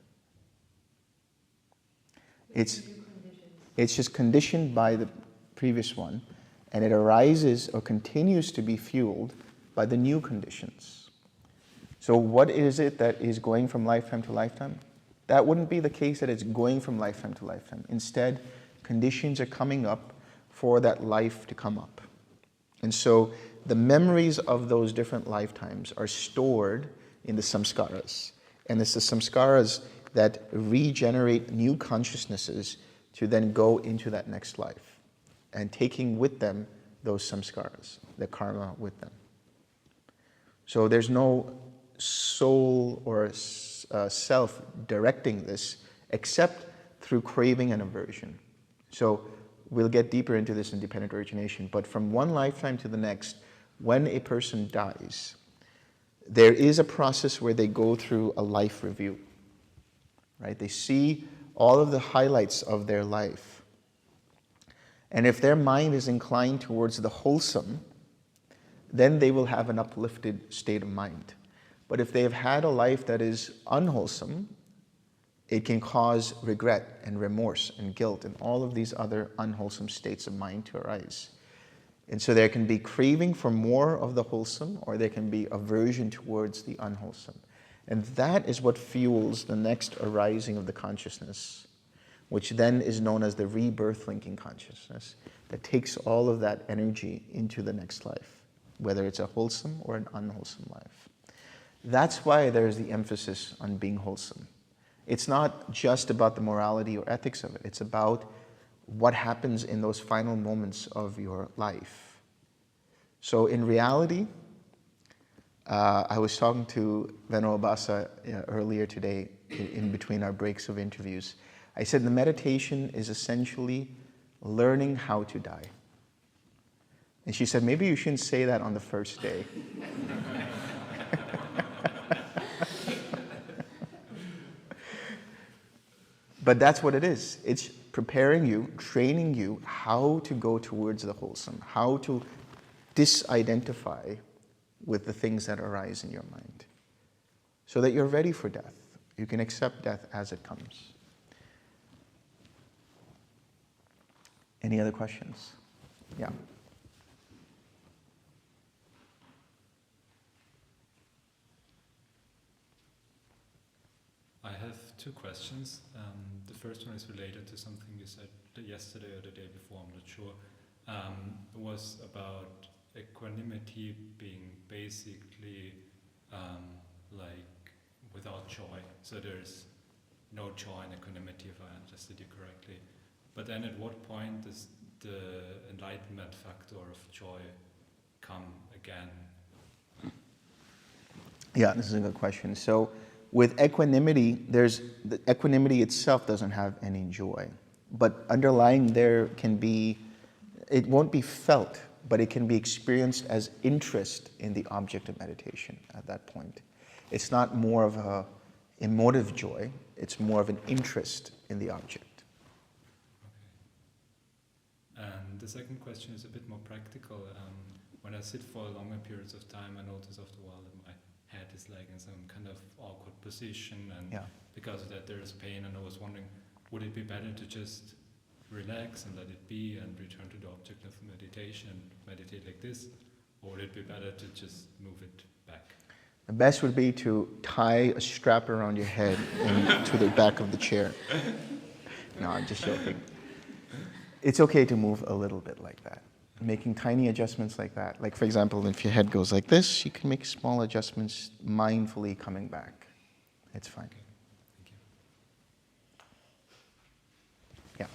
It's just conditioned by the previous one, and it arises or continues to be fueled by the new conditions. So what is it that is going from lifetime to lifetime? That wouldn't be the case that it's going from lifetime to lifetime. Instead, conditions are coming up for that life to come up. And so the memories of those different lifetimes are stored in the samskaras. And it's the samskaras that regenerate new consciousnesses to then go into that next life, and taking with them those samskaras, the karma with them. So there's no soul or self directing this except through craving and aversion. So we'll get deeper into this in dependent origination, but from one lifetime to the next, when a person dies, there is a process where they go through a life review, right? They see all of the highlights of their life. And if their mind is inclined towards the wholesome, then they will have an uplifted state of mind. But if they have had a life that is unwholesome, it can cause regret and remorse and guilt and all of these other unwholesome states of mind to arise. And so there can be craving for more of the wholesome, or there can be aversion towards the unwholesome. And that is what fuels the next arising of the consciousness, which then is known as the rebirth linking consciousness, that takes all of that energy into the next life, whether it's a wholesome or an unwholesome life. That's why there's the emphasis on being wholesome. It's not just about the morality or ethics of it. It's about what happens in those final moments of your life. So in reality, I was talking to Venerable Basa earlier today in between our breaks of interviews. I said the meditation is essentially learning how to die. And she said, maybe you shouldn't say that on the first day. But that's what it is. It's preparing you, training you how to go towards the wholesome, how to disidentify with the things that arise in your mind, so that you're ready for death. You can accept death as it comes. Any other questions? Yeah. I have two questions. The first one is related to something you said yesterday or the day before, I'm not sure. It was about equanimity being basically like without joy. So there's no joy in equanimity, if I understood you correctly. But then at what point does the enlightenment factor of joy come again? Yeah, this is a good question. So with equanimity, the equanimity itself doesn't have any joy. But underlying there can be, it won't be felt, but it can be experienced as interest in the object of meditation at that point. It's not more of a emotive joy, it's more of an interest in the object. Okay. And the second question is a bit more practical. When I sit for longer periods of time, I notice after a while that my head is like in some kind of awkward position, and because of that there is pain, and I was wondering, would it be better to just relax and let it be and return to the object of meditation and meditate like this, or would it be better to just move it back? The best would be to tie a strap around your head to the back of the chair. No, I'm just joking. It's okay to move a little bit like that. Making tiny adjustments like that. Like for example, if your head goes like this, you can make small adjustments mindfully coming back. It's fine. Okay. Thank you.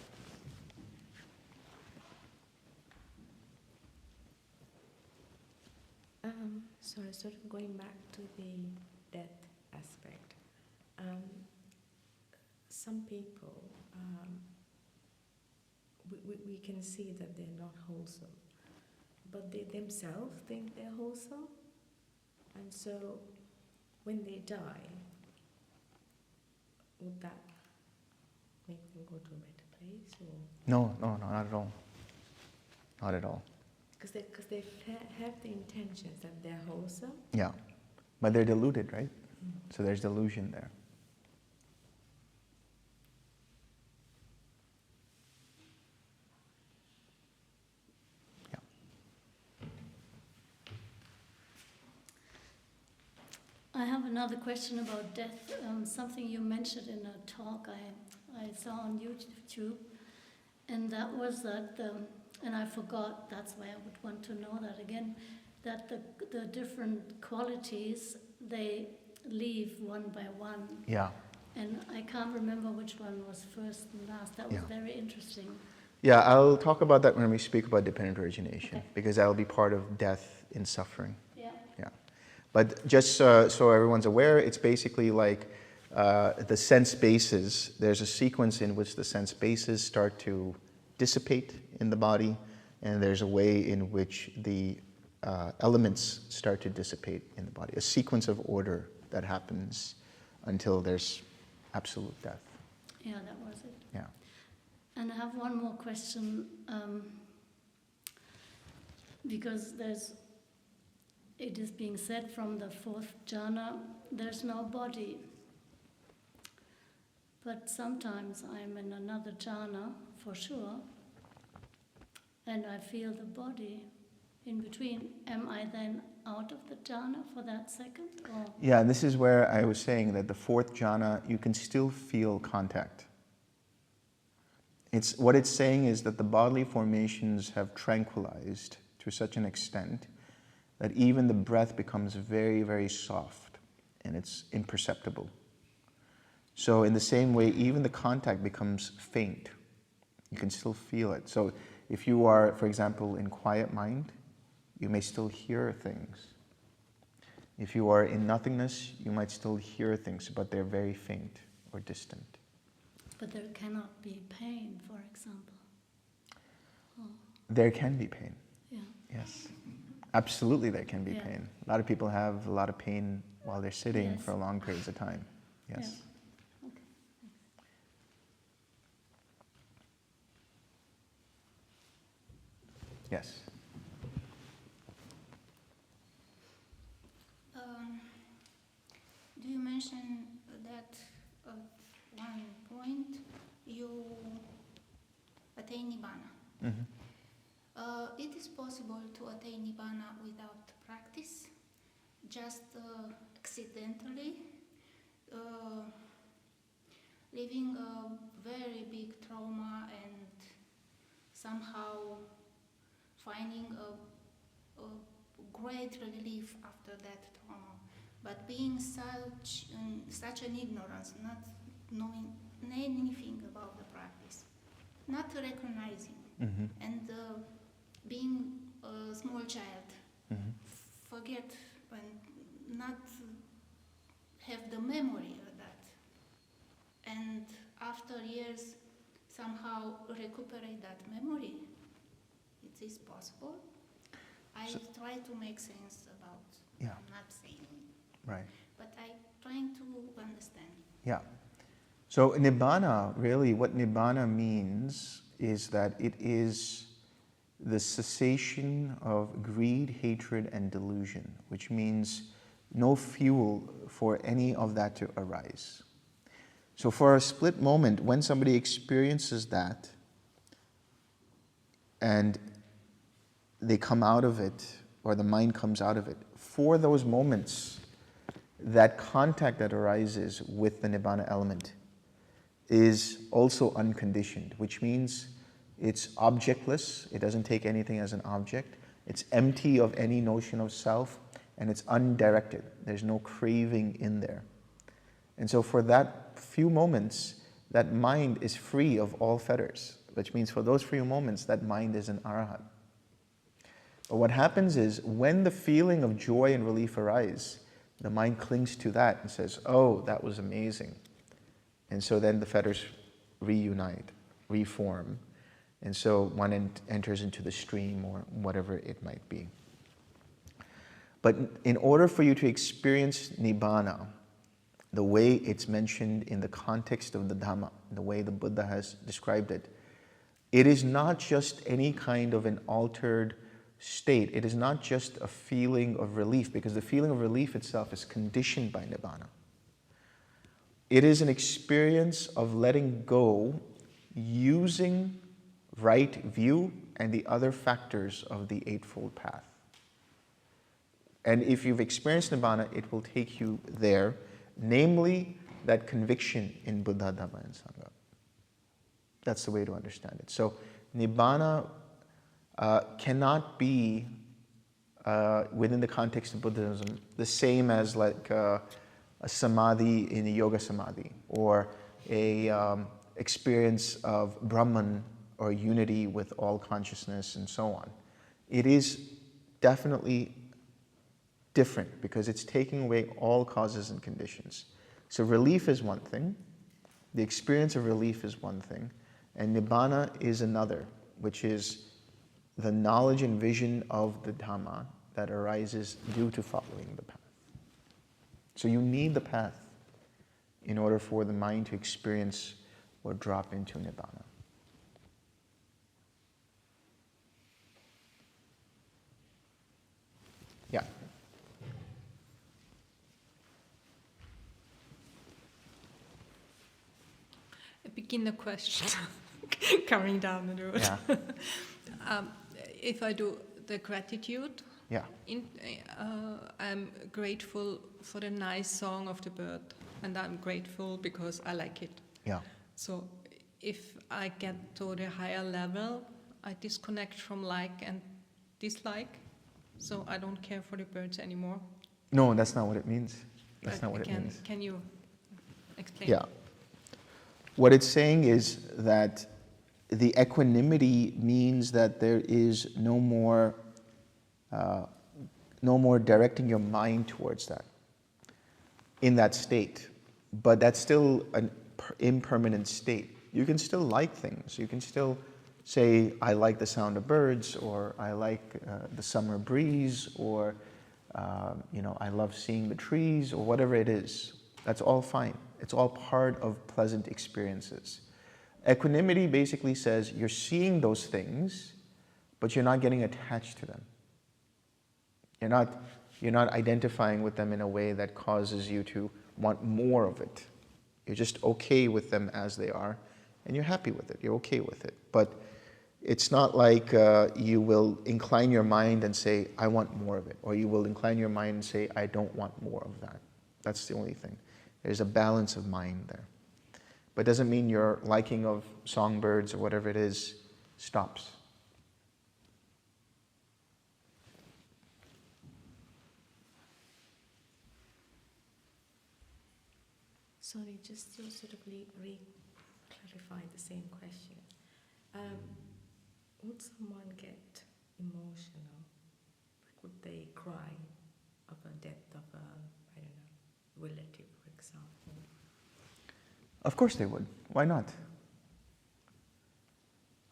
Yeah. Sorry, sort of going back to the death aspect. Some people, we can see that they're not wholesome, but they themselves think they're wholesome, and so when they die, would that make them go to a better place? Or? No, not at all. Not at all. Because they have the intentions that they're wholesome. Yeah, but they're deluded, right? So there's delusion there. Yeah. I have another question about death. Something you mentioned in a talk I saw on YouTube, and that was that, and I forgot, that's why I would want to know that again, that the different qualities, they leave one by one. Yeah. And I can't remember which one was first and last. That was very interesting. Yeah, I'll talk about that when we speak about dependent origination, Okay. because that'll be part of death in suffering. Yeah. Yeah. But just so everyone's aware, it's basically like the sense bases. There's a sequence in which the sense bases start to dissipate in the body, and there's a way in which the elements start to dissipate in the body. A sequence of order that happens until there's absolute death. Yeah, that was it. Yeah. And I have one more question, because it is being said from the fourth jhana, there's no body. But sometimes I'm in another jhana, for sure, and I feel the body in between. Am I then out of the jhana for that second? Or? Yeah, this is where I was saying that the fourth jhana, you can still feel contact. What it's saying is that the bodily formations have tranquilized to such an extent that even the breath becomes very, very soft and it's imperceptible. So in the same way, even the contact becomes faint. You can still feel it. So if you are, for example, in quiet mind, you may still hear things. If you are in nothingness, you might still hear things, but they're very faint or distant. But there cannot be pain, for example. Oh. There can be pain. Yeah. Yes. Absolutely there can be Yeah. pain. A lot of people have a lot of pain while they're sitting Yes. for long periods of time. Yes. Yeah. Okay. Yes. Do you mention that at one point you attain Nibbana? Mm-hmm. It is possible to attain Nibbana without practice, just accidentally, living a very big trauma and somehow finding a great relief after that trauma. But being such an ignorance, not knowing anything about the practice, not recognizing, Mm-hmm. and being a small child, Mm-hmm. forget and not have the memory of that. And after years, somehow recuperate that memory. It is possible. I try to make sense about. Yeah. I'm not saying. Right. But I'm trying to understand. Yeah. So Nibbana, really what Nibbana means is that it is the cessation of greed, hatred, and delusion, which means no fuel for any of that to arise. So for a split moment, when somebody experiences that and they come out of it, or the mind comes out of it, for those moments, that contact that arises with the Nibbana element is also unconditioned, which means it's objectless, it doesn't take anything as an object, it's empty of any notion of self, and it's undirected. There's no craving in there. And so for that few moments, that mind is free of all fetters, which means for those few moments, that mind is an arhat. But what happens is, when the feeling of joy and relief arise, the mind clings to that and says, oh, that was amazing. And so then the fetters reunite, reform. And so one enters into the stream or whatever it might be. But in order for you to experience Nibbana, the way it's mentioned in the context of the Dhamma, the way the Buddha has described it, it is not just any kind of an altered state. It is not just a feeling of relief, because the feeling of relief itself is conditioned by Nibbana. It is an experience of letting go using right view and the other factors of the Eightfold Path. And if you've experienced Nibbana, it will take you there, namely that conviction in Buddha, Dhamma, and Sangha. That's the way to understand it. So Nibbana cannot be, within the context of Buddhism, the same as like a samadhi in a yoga samadhi, or a experience of Brahman or unity with all consciousness and so on. It is definitely different because it's taking away all causes and conditions. So relief is one thing, the experience of relief is one thing, And Nibbana is another, which is the knowledge and vision of the Dhamma that arises due to following the path. So you need the path in order for the mind to experience or drop into Nibbana. Yeah. A beginner question coming down the road. Yeah. If I do the gratitude, Yeah. I'm grateful for the nice song of the bird, and I'm grateful because I like it. Yeah. So if I get to the higher level, I disconnect from like and dislike, so I don't care for the birds anymore. No, that's not what it means. That's not what it means. Can you explain? Yeah. What it's saying is that the equanimity means that there is no more directing your mind towards that in that state. But that's still an impermanent state. You can still like things. You can still say, I like the sound of birds, or I like the summer breeze, or I love seeing the trees, or whatever it is. That's all fine. It's all part of pleasant experiences. Equanimity basically says you're seeing those things, but you're not getting attached to them. You're not identifying with them in a way that causes you to want more of it. You're just okay with them as they are, and you're happy with it. You're okay with it. But it's not like you will incline your mind and say, I want more of it. Or you will incline your mind and say, I don't want more of that. That's the only thing. There's a balance of mind there. But it doesn't mean your liking of songbirds or whatever it is stops. Sorry, just to sort of re-clarify the same question. Would someone get emotional? Like, would they cry of a death of a, I don't know, relative, for example? Of course they would. Why not?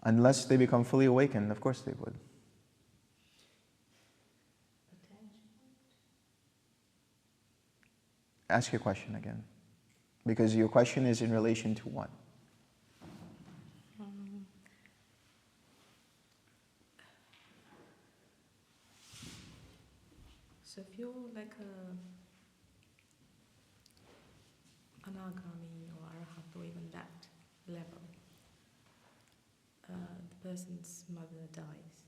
Unless they become fully awakened, of course they would. Ask your question again. Because your question is in relation to what? So if you're like an anagami or arahat or even that level, the person's mother dies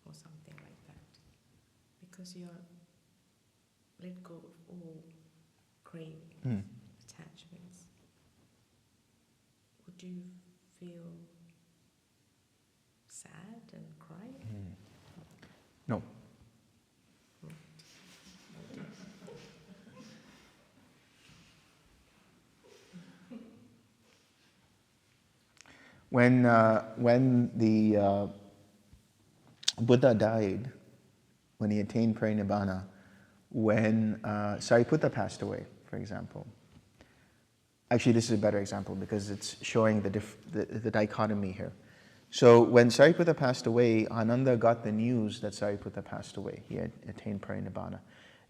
or something like that, because you're let go of all cravings, attachments, would you feel sad and cry? No. When the Buddha died, when he attained parinibbana, when Sariputta passed away, for example. Actually, this is a better example because it's showing the dichotomy here. So when Sariputta passed away, Ananda got the news that Sariputta passed away. He had attained parinibbana.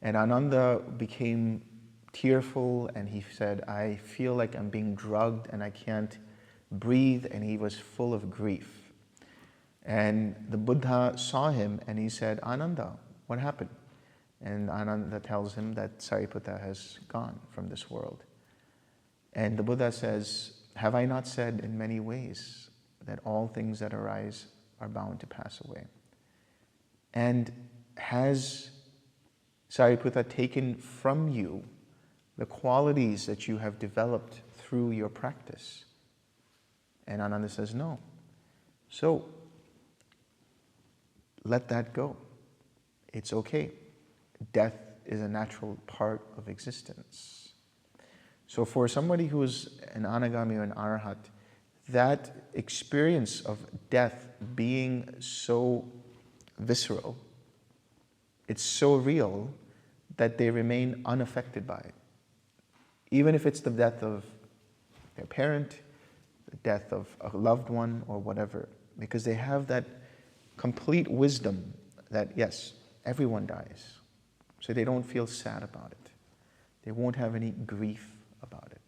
And Ananda became tearful and he said, I feel like I'm being drugged and I can't breathe, and he was full of grief. And the Buddha saw him and he said, Ananda, what happened? And Ananda tells him that Sariputta has gone from this world. And the Buddha says, have I not said in many ways that all things that arise are bound to pass away? And has Sariputta taken from you the qualities that you have developed through your practice? And Ananda says, no. So, let that go. It's okay. Death is a natural part of existence. So for somebody who is an anagami or an arahat, that experience of death being so visceral, it's so real that they remain unaffected by it. Even if it's the death of their parent, the death of a loved one or whatever, because they have that complete wisdom that, yes, everyone dies. So they don't feel sad about it. They won't have any grief about it.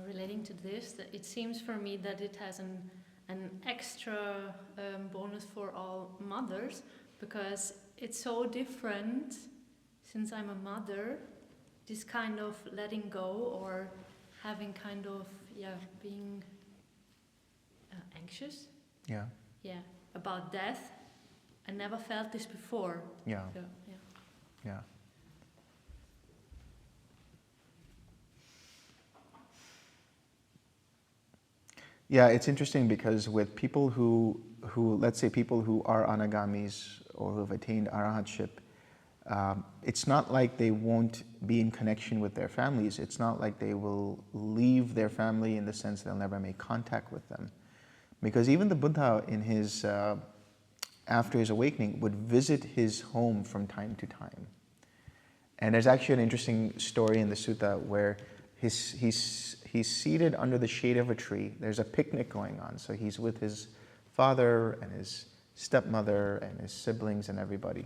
Relating to this, that it seems for me that it has an extra bonus for all mothers, because it's so different since I'm a mother, this kind of letting go or having kind of, being anxious. Yeah. Yeah, about death. I never felt this before. Yeah. So, Yeah. Yeah, it's interesting because with people who let's say people who are anagamis or who have attained arahatship, it's not like they won't be in connection with their families. It's not like they will leave their family in the sense they'll never make contact with them. Because even the Buddha in his, after his awakening, would visit his home from time to time. And there's actually an interesting story in the sutta where he's seated under the shade of a tree. There's a picnic going on. So he's with his father and his stepmother and his siblings and everybody.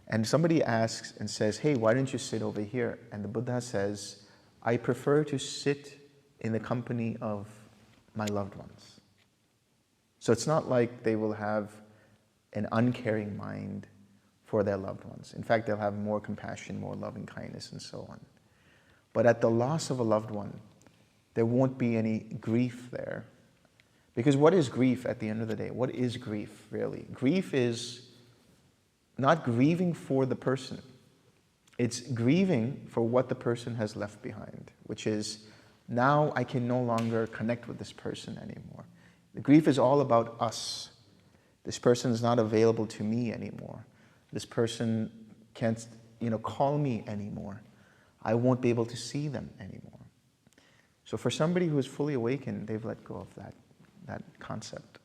And somebody asks and says, hey, why don't you sit over here? And the Buddha says, I prefer to sit in the company of my loved ones. So it's not like they will have an uncaring mind for their loved ones. In fact, they'll have more compassion, more loving kindness, and so on. But at the loss of a loved one, there won't be any grief there. Because what is grief at the end of the day? What is grief, really? Grief is not grieving for the person. It's grieving for what the person has left behind, which is, now I can no longer connect with this person anymore. The grief is all about us. This person is not available to me anymore. This person can't, call me anymore. I won't be able to see them anymore. So for somebody who is fully awakened, they've let go of that concept.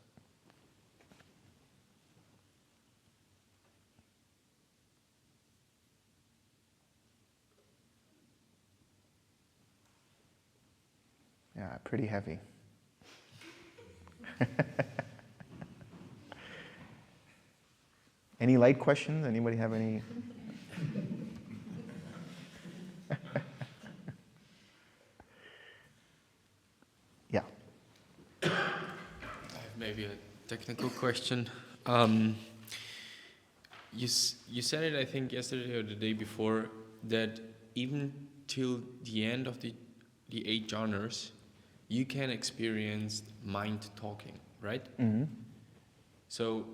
Yeah, pretty heavy. Any light questions? Anybody have any? Yeah. I have maybe a technical question. You said it, I think, yesterday or the day before, that even till the end of the 8 jhanas, you can experience mind talking, right? Mm-hmm. So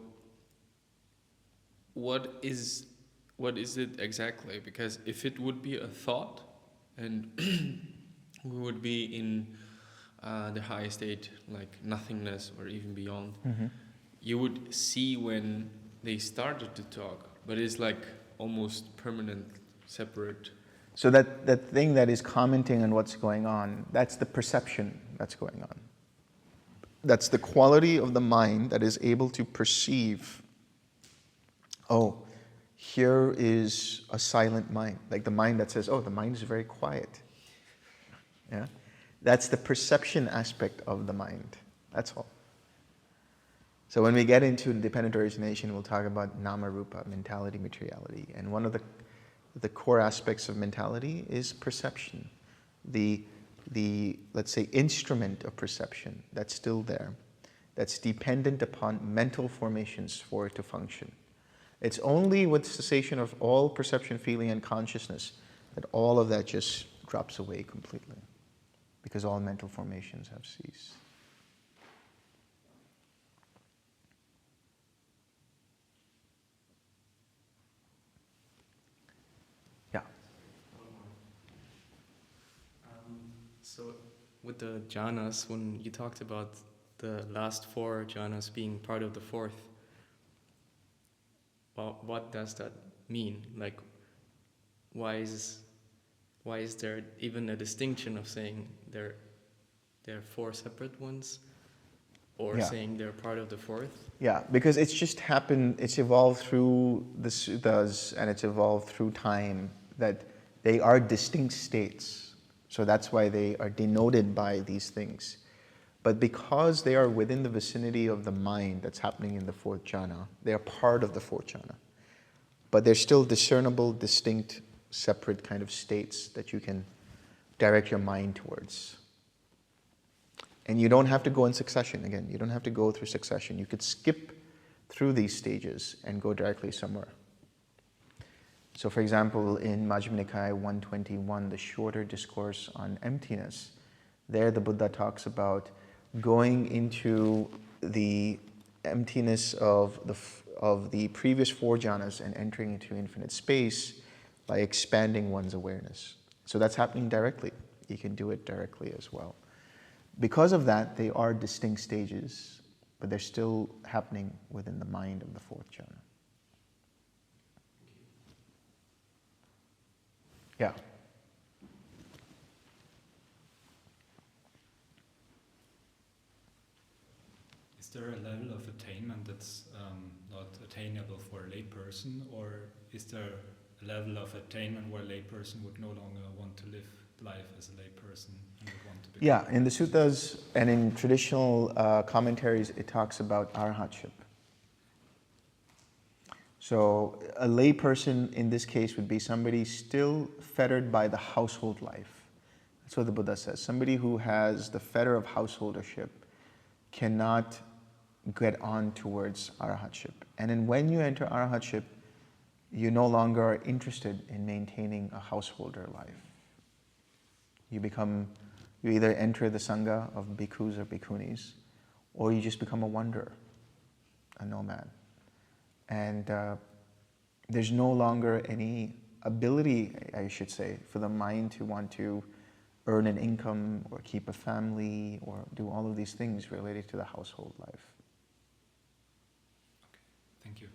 what is it exactly? Because if it would be a thought, and we would be in the high state, like nothingness or even beyond, you would see when they started to talk, but it's like almost permanent, separate. So that thing that is commenting on what's going on, that's the perception that's going on. That's the quality of the mind that is able to perceive, oh, here is a silent mind. Like the mind that says, oh, the mind is very quiet. Yeah? That's the perception aspect of the mind. That's all. So when we get into dependent origination, we'll talk about nama rupa, mentality, materiality. And one of the core aspects of mentality is perception. The let's say, instrument of perception that's still there, that's dependent upon mental formations for it to function. It's only with cessation of all perception, feeling, and consciousness that all of that just drops away completely, because all mental formations have ceased. Yeah. So with the jhanas, when you talked about the last 4 jhanas being part of the 4th, well, what does that mean? Like, why is there even a distinction of saying they're 4 separate ones? or Yeah. saying they're part of the fourth? Yeah, because it's just happened, it's evolved through the suttas and it's evolved through time that they are distinct states. So that's why they are denoted by these things. But because they are within the vicinity of the mind that's happening in the fourth jhana, they are part of the fourth jhana. But they're still discernible, distinct, separate kind of states that you can direct your mind towards. And you don't have to go in succession. Again, you don't have to go through succession. You could skip through these stages and go directly somewhere. So for example, in Majjhima Nikaya 121, the shorter discourse on emptiness, there the Buddha talks about going into the emptiness of the previous four jhanas and entering into infinite space by expanding one's awareness. So that's happening directly. You can do it directly as well. Because of that, they are distinct stages, but they're still happening within the mind of the fourth jhana. Yeah. Is there a level of attainment that's not attainable for a layperson, or is there a level of attainment where a layperson would no longer want to live life as a layperson and would want to become? Yeah, in the suttas and in traditional commentaries, it talks about arhatship. So a layperson in this case would be somebody still fettered by the household life. That's what the Buddha says. Somebody who has the fetter of householdership cannot get on towards arhatship. And then when you enter arhatship, you no longer are interested in maintaining a householder life. You either enter the sangha of bhikkhus or bhikkhunis, or you just become a wanderer, a nomad. And there's no longer any ability, I should say, for the mind to want to earn an income or keep a family or do all of these things related to the household life. Okay, thank you.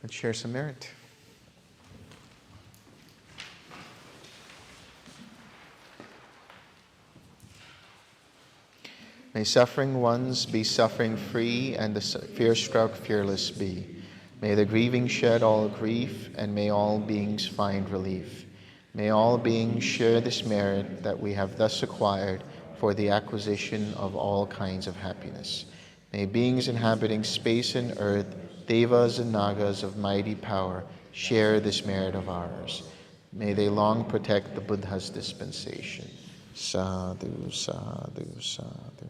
Let's share some merit. May suffering ones be suffering free and the fear-struck fearless be. May the grieving shed all grief and may all beings find relief. May all beings share this merit that we have thus acquired for the acquisition of all kinds of happiness. May beings inhabiting space and earth, devas and nagas of mighty power, share this merit of ours. May they long protect the Buddha's dispensation. Sadhu, sadhu, sadhu.